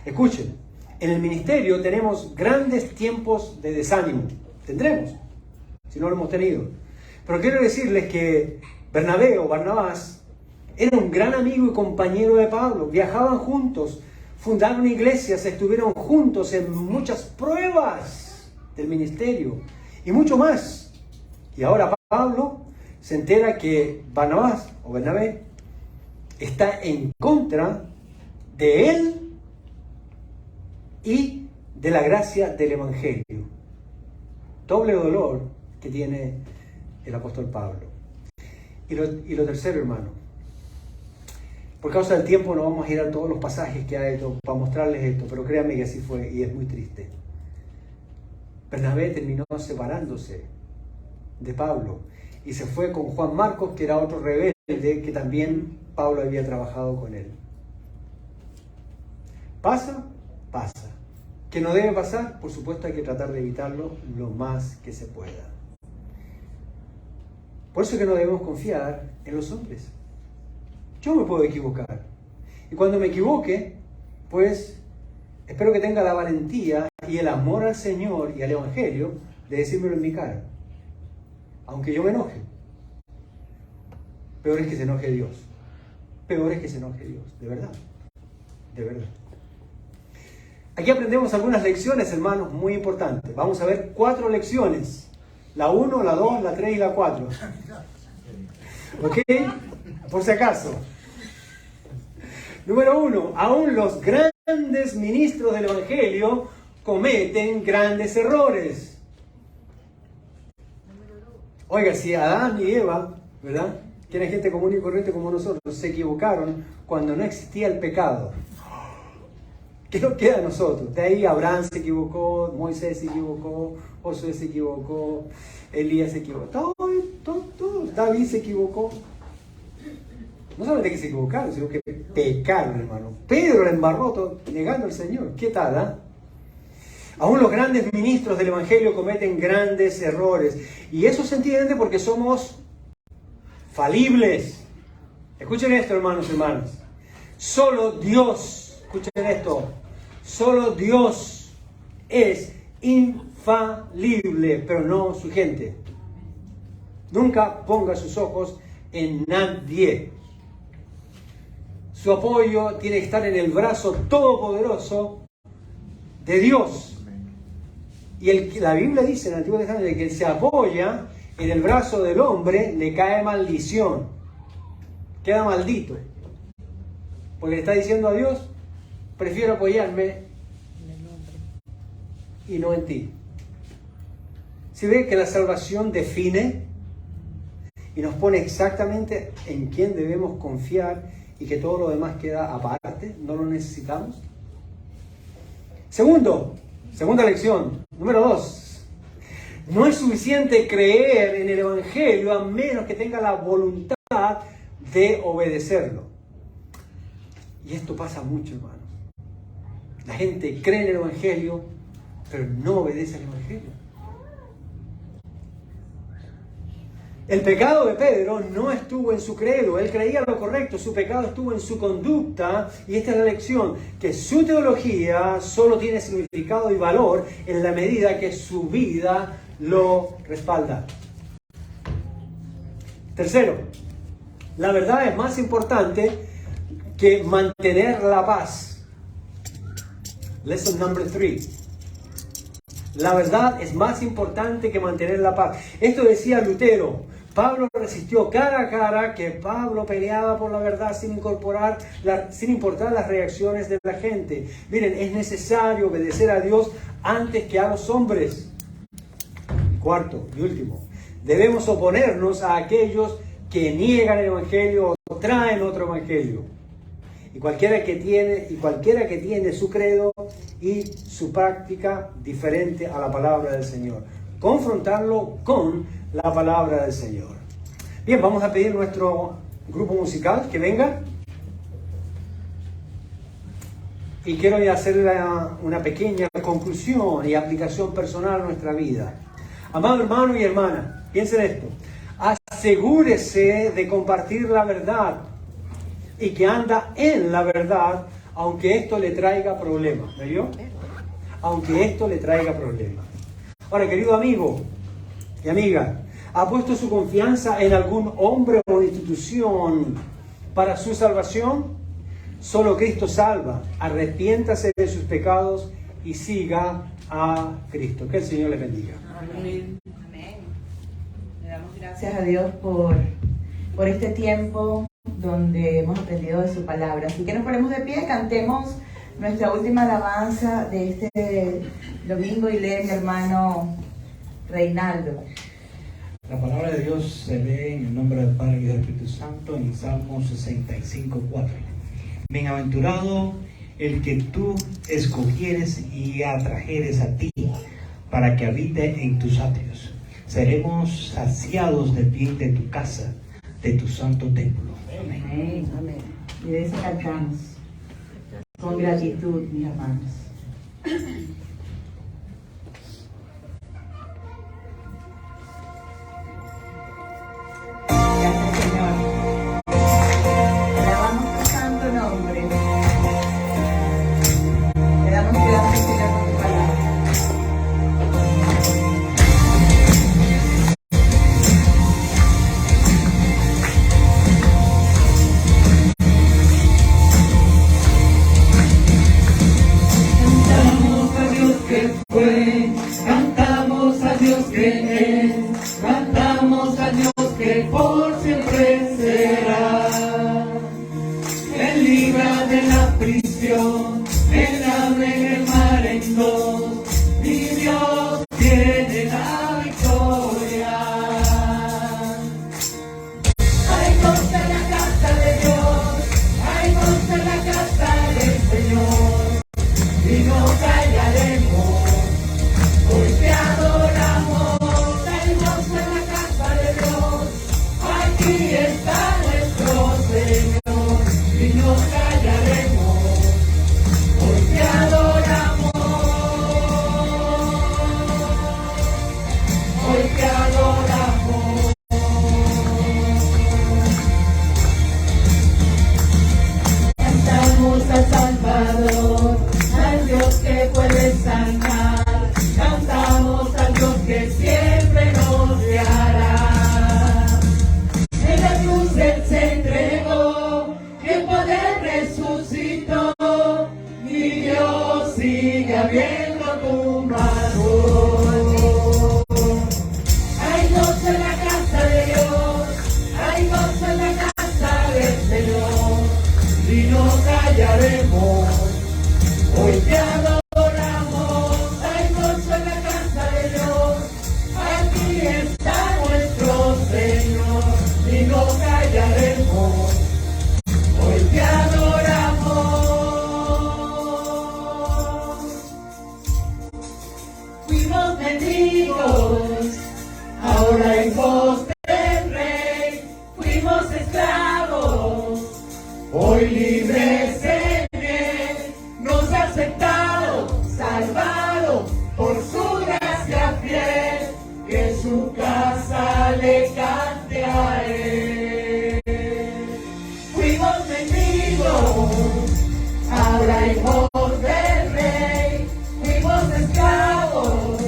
Escuchen, en el ministerio tenemos grandes tiempos de desánimo, tendremos, si no lo hemos tenido, pero quiero decirles que Bernabé o Barnabás era un gran amigo y compañero de Pablo. Viajaban juntos, fundaron iglesias, estuvieron juntos en muchas pruebas del ministerio y mucho más. Y ahora Pablo, se entera que Barnabás o Bernabé está en contra de él y de la gracia del Evangelio. Doble dolor que tiene el apóstol Pablo. Y lo tercero, hermano, por causa del tiempo no vamos a ir a todos los pasajes que hay para mostrarles esto, pero créanme que así fue y es muy triste. Bernabé terminó separándose de Pablo y se fue con Juan Marcos, que era otro rebelde que también Pablo había trabajado con él. ¿Pasa? Pasa. ¿Que no debe pasar? Por supuesto hay que tratar de evitarlo lo más que se pueda. Por eso es que no debemos confiar en los hombres. Yo me puedo equivocar. Y cuando me equivoque, pues espero que tenga la valentía y el amor al Señor y al Evangelio de decírmelo en mi cara. Aunque yo me enoje. Peor es que se enoje Dios. Peor es que se enoje Dios. De verdad. De verdad. Aquí aprendemos algunas lecciones, hermanos, muy importantes. Vamos a ver 4 lecciones. La 1, la 2, la 3 y la 4. ¿Ok? Por si acaso. Número 1. Aún los grandes ministros del Evangelio cometen grandes errores. Oiga, si Adán y Eva, ¿verdad?, que eran gente común y corriente como nosotros, se equivocaron cuando no existía el pecado. ¿Qué nos queda a nosotros? De ahí Abraham se equivocó, Moisés se equivocó, Josué se equivocó, Elías se equivocó, todo. David se equivocó. No solamente que se equivocaron, sino que pecaron, hermano. Pedro le embarró todo, negando al Señor. ¿Qué tal, ah? Aún los grandes ministros del Evangelio cometen grandes errores. Y eso se entiende porque somos falibles. Escuchen esto, hermanos y hermanas. Solo Dios, escuchen esto, solo Dios es infalible, pero no su gente. Nunca ponga sus ojos en nadie. Su apoyo tiene que estar en el brazo todopoderoso de Dios. Y la Biblia dice en el Antiguo Testamento que el que se apoya en el brazo del hombre le cae maldición. Queda maldito. Porque le está diciendo a Dios, prefiero apoyarme y no en ti. ¿Sí ve que la salvación define y nos pone exactamente en quién debemos confiar y que todo lo demás queda aparte? No lo necesitamos. Segunda lección, número 2. No es suficiente creer en el Evangelio a menos que tenga la voluntad de obedecerlo. Y esto pasa mucho, hermanos. La gente cree en el Evangelio, pero no obedece al Evangelio. El pecado de Pedro no estuvo en su credo, él creía lo correcto, su pecado estuvo en su conducta, y esta es la lección, que su teología solo tiene significado y valor en la medida que su vida lo respalda. Tercero, la verdad es más importante que mantener la paz. Lesson number 3. La verdad es más importante que mantener la paz. Esto decía Lutero. Pablo resistió cara a cara que Pablo peleaba por la verdad sin importar las reacciones de la gente. Miren, es necesario obedecer a Dios antes que a los hombres. Cuarto y último, debemos oponernos a aquellos que niegan el Evangelio o traen otro Evangelio. Y cualquiera que tiene su credo y su práctica diferente a la palabra del Señor. Confrontarlo con la palabra del Señor. Bien, vamos a pedir a nuestro grupo musical que venga. Y quiero hacer una pequeña conclusión y aplicación personal a nuestra vida. Amado hermano y hermana, piensen esto. Asegúrese de compartir la verdad y que anda en la verdad, aunque esto le traiga problemas. ¿Me vio? Aunque esto le traiga problemas. Ahora, querido amigo y amiga, ¿ha puesto su confianza en algún hombre o institución para su salvación? Solo Cristo salva. Arrepiéntase de sus pecados y siga a Cristo. Que el Señor les bendiga. Amén. Le damos Gracias a Dios por este tiempo donde hemos aprendido de su palabra. Así que nos ponemos de pie, cantemos nuestra última alabanza de este domingo y lee mi hermano Reinaldo. La palabra de Dios se lee en el nombre del Padre y del Espíritu Santo en Salmo 65:4. Bienaventurado el que tú escogieres y atrajeres a ti para que habite en tus atrios. Seremos saciados de bien de tu casa, de tu santo templo. Amén. Amén. Amén. Y de eso cantamos con gratitud, mis hermanos. Gracias, Señor. Alabamos tu santo nombre. Le damos gracias, Señor, por tu palabra. Cantamos a Dios que es, cantamos a Dios que por siempre será. Él libra de la prisión, Él abre el mar en dos, mi Dios tiene la victoria. Hay gozo en la casa de Dios, hay gozo en la casa del Señor, y no callaremos. Hoy te adoramos, hay gozo en la casa de Dios, aquí está nuestro Señor, y no callaremos, hoy te adoramos, hoy te adoramos. Cantamos al Salvador, al Dios que puede sanar. Cantamos al Dios que siempre nos guiará. En la cruz Él se entregó, en poder resucitó, y Dios sigue abriendo tu mano. Hay gozo en la casa de Dios, hay gozo en la casa del Señor, y no callaremos, hoy te adoramos. Hoy te adoramos. Fuimos mendigos, ahora en voz del Rey. Fuimos esclavos, hoy libres en Él. Nos ha aceptado, salvado por su gracia fiel. Que su casa le cante a Él. Fuimos mendigos, ahora hijos del Rey. Fuimos esclavos,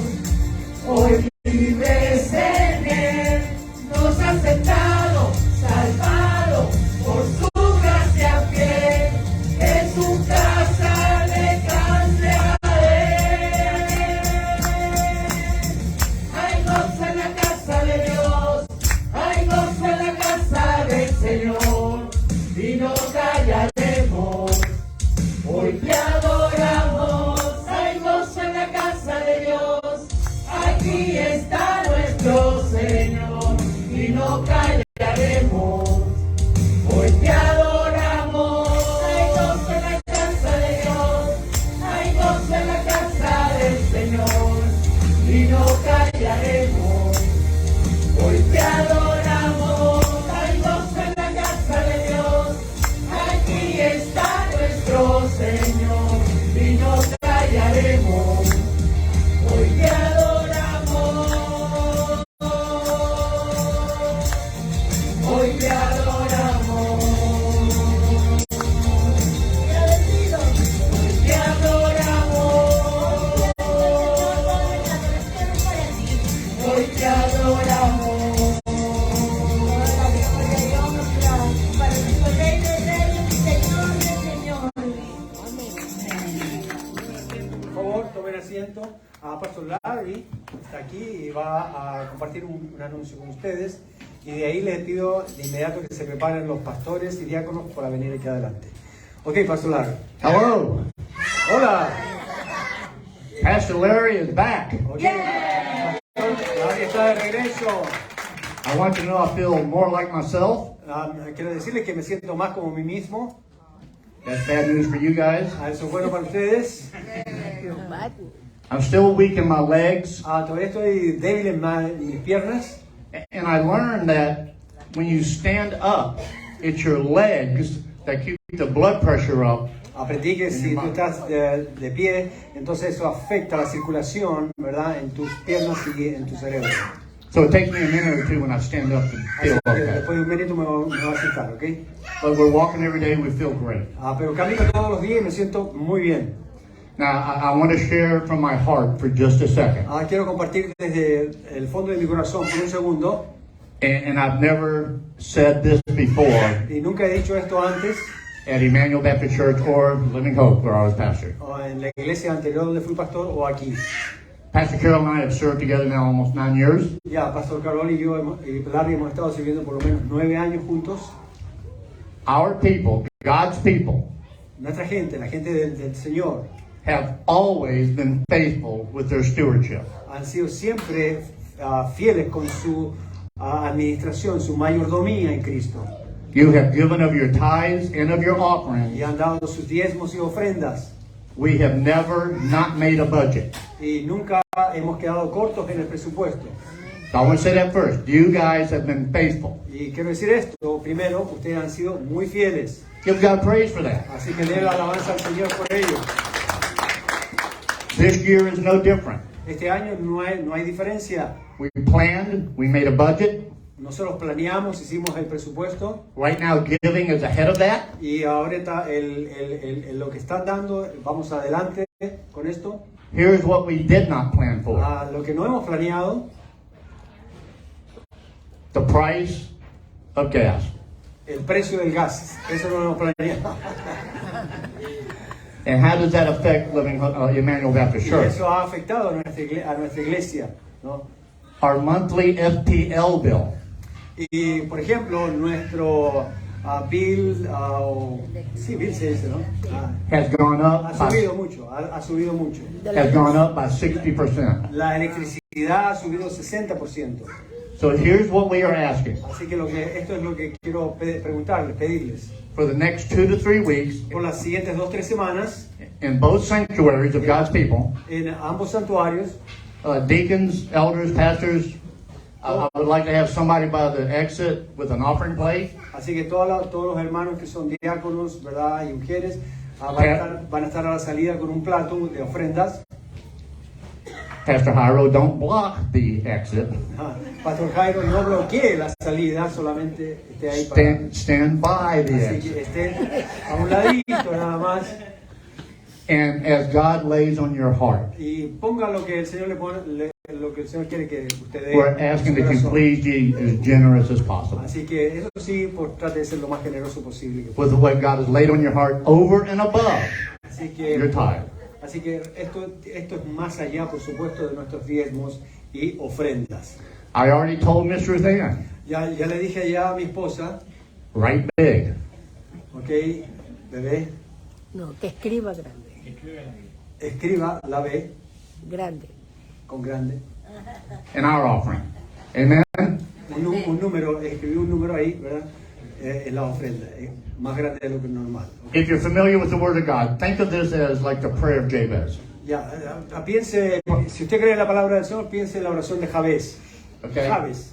hoy libres en Él. Nos ha aceptado, salvado por su gracia fiel. Que su casa le cante a Él. Hay gozo en la casa de Dios, hay gozo en la casa del Señor, y no callaremos, hoy te adoramos. Hay gozo en la casa de Dios, aquí está nuestro Señor, y no callaremos, hoy te adoramos. Hay gozo en la casa de Dios, hay gozo en la casa del Señor, y no callaremos, hoy te adoramos. Hay gozo en la casa de Dios, aquí está nuestro Señor, y no callaremos, hoy te adoramos, hoy te adoramos, hoy te adoramos, hoy te tomen asiento. Pastor Larry está aquí y va a compartir un anuncio con ustedes. Y de ahí les pido de inmediato que se preparen los pastores y diáconos para venir aquí adelante. Ok, Pastor Larry. Hello. Hola. Pastor Larry is back. Okay. Pastor Larry está de regreso. I want you to know I feel more like myself. Quiero decirles que me siento más como mí mismo. That's bad news for you guys. Eso es bueno para ustedes. I'm still weak in my legs. Todavía estoy débil en mis piernas. And I learned that when you stand up, it's your legs that keep the blood pressure up. Aprendí que si tú estás de pie, entonces eso afecta la circulación, ¿verdad? En tus piernas y en tu cerebro. So it takes me a minute or two when I stand up to feel okay. Después de un minuto me va a sentar, ¿ok? But we're walking every day, we feel great. Pero camino todos los días y me siento muy bien. Now, I want to share from my heart for just a second. Quiero compartir desde el fondo de mi corazón por un segundo. And I've never said this before. Y nunca he dicho esto antes. At Emmanuel Baptist Church or Living Hope, where I was pastor. O en la iglesia anterior donde fui pastor o aquí. Pastor Carol and I have served together now almost 9 years. Ya, Pastor Carol y yo y Larry hemos estado sirviendo por lo menos 9 años juntos. Our people, God's people, nuestra gente, la gente del Señor, have always been faithful with their stewardship. Han sido siempre fieles con su administración, su mayordomía en Cristo. You have given of your tithes and of your offerings. Y han dado sus diezmos y ofrendas. We have never not made a budget. Y nunca hemos quedado cortos en el presupuesto. So I want to say that first. You guys have been faithful. Y quiero decir esto, primero, ustedes han sido muy fieles. Give God praise for that. Así que den la alabanza al Señor por ello. This year is no different. Este año no hay diferencia. We planned, we made a budget. Nosotros planeamos, hicimos el presupuesto. Right now, giving is ahead of that. Y ahorita lo que están dando, vamos adelante con esto. Here's what we did not plan for. Lo que no hemos planeado. The price of gas. El precio del gas. Eso no lo hemos planeado. And how does that affect Living Emmanuel Baptist Y Church? eso ha afectado a nuestra iglesia, ¿no? Our monthly FPL bill. Y por ejemplo, nuestro bill, bill se dice, ¿no? Has gone up. Ha subido mucho, ha subido mucho. Has gone up by 60%. La electricidad ha subido 60%. So here's what we are asking. Así que esto es lo que quiero preguntarles, pedirles. For the next 2 to 3 weeks, Por las siguientes 2-3 semanas, in both sanctuaries of God's people, en ambos santuarios, deacons, elders, pastors, I would like to have somebody by the exit with an offering plate. Así que todos los hermanos que son diáconos, ¿verdad? Y mujeres van a estar a la salida con un plato de ofrendas. Pastor Jairo, don't block the exit. Pastor Jairo, no bloquee la salida, solamente esté ahí para... Stand by the Así exit. que estén a un ladito nada más. And as God lays on your heart, Y ponga lo que el Señor le pone, lo que el Señor quiere que usted dé. we're asking that you please be as generous as possible Así que eso sí, trate de ser lo más generoso posible. with what God has laid on your heart over and above Así que, your tithe. Así que esto es más allá, por supuesto, de nuestros diezmos y ofrendas. I already told Miss Ruth Ann, Ya le dije ya a mi esposa, write big. ok, bebé, No, que escriba grande. escriba la B Grande. con grande. In our offering. Amen? Un número, escribí un número ahí, ¿verdad? En la ofrenda, más grande de lo que normal. If you're familiar with the Word of God, think of this as like the prayer of Jabez. Ya, piense, si usted cree en la palabra del Señor, piense en la oración de Jabez. Okay? Jabez.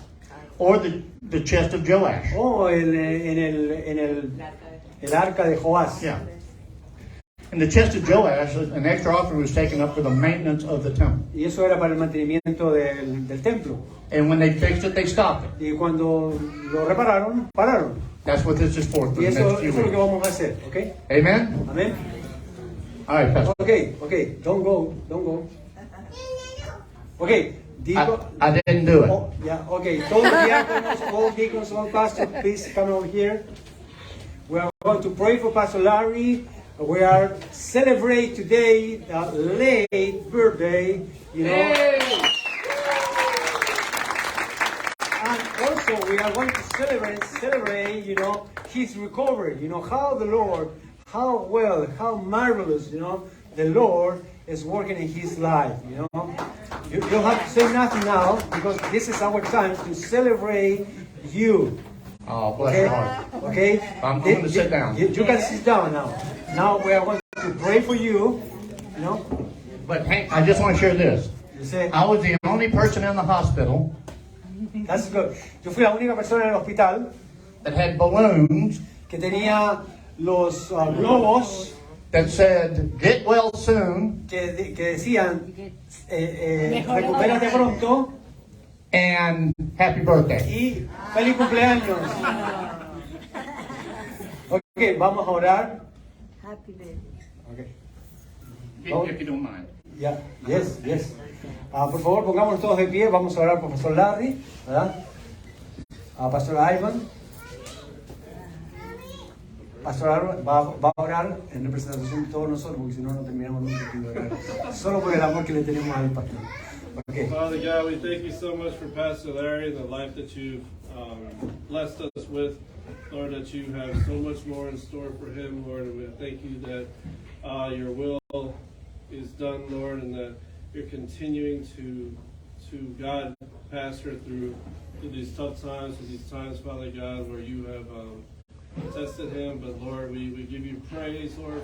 Or the chest of Joash. O el arca de Joás. Yeah. In the chest of Joash, an extra offering was taken up for the maintenance of the temple. Y eso era para el mantenimiento del templo. And when they fixed it, they stopped it. Y cuando lo repararon, pararon. That's what this is for the Y next eso few es lo que weeks. vamos a hacer, ¿ok? Amen? Amén. All right, Pastor. Okay, don't go. Okay, I didn't do it. Oh, yeah, okay. All deacons, all pastors, please come over here. We are going to pray for Pastor Larry We are celebrate today the late birthday, you know. And also we are going to celebrate, you know, his recovery. You know, how the Lord, how well, how marvelous, you know, the Lord is working in his life, you know. You don't have to say nothing now, because this is our time to celebrate you. Oh, bless Okay? your heart. Okay? I'm going to sit down. You can sit down now. Now we are going to pray for you, you know. But Hank, I just want to share this. You say, I was the only person in the hospital that's good. Yo fui la única persona en el hospital that had balloons que tenía los globos that said, "Get well soon," que decían, recupérate pronto and "Happy birthday." y feliz cumpleaños. Ok, vamos a orar. Happy birthday. Okay. If you don't mind. Yeah, yes, yes. Por favor, pongámonos todos de pie. Vamos a orar por Pastor Larry, ¿verdad? Pastor Ivan. Pastor Ivan va a orar en representación de todos nosotros, porque si no, no terminamos nunca de orar. Solo por el amor que le tenemos al pastor. Okay. Father God, we thank you so much for Pastor Larry and the life that you've blessed us with. Lord, that you have so much more in store for him, Lord, and we thank you that your will is done, Lord, and that you're continuing to guide Pastor through these tough times, through these times, Father God, where you have tested him. But Lord, we give you praise, Lord,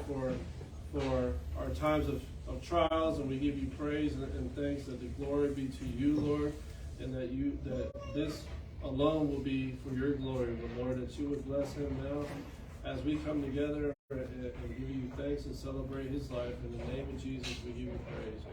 for our times of trials, and we give you praise and thanks that the glory be to you, Lord, and that this alone will be for your glory. But Lord, that you would bless him now as we come together and give you thanks and celebrate his life. In the name of Jesus, we give you praise.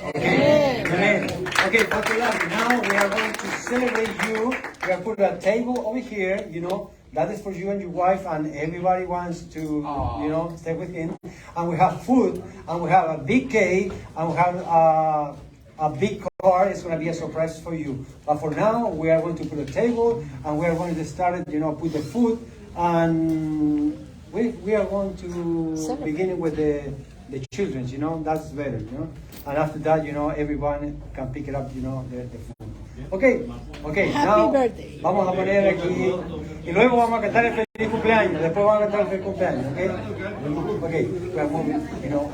Amen. Amen. Okay, Pastor Larry, now we are going to celebrate you. We are putting a table over here, you know. That is for you and your wife, and everybody wants to, you know, stay with him. And we have food, and we have a big cake, and we have a big car. It's going to be a surprise for you. But for now, we are going to put a table, and we are going to start, you know, put the food, and we are going to begin with the children, you know. That's better, you know. And after that, you know, everyone can pick it up, you know, the food. Okay, now vamos a poner aquí y luego vamos a cantar el feliz cumpleaños. Después vamos a cantar el feliz cumpleaños, okay? Okay, we are moving, you know,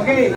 okay.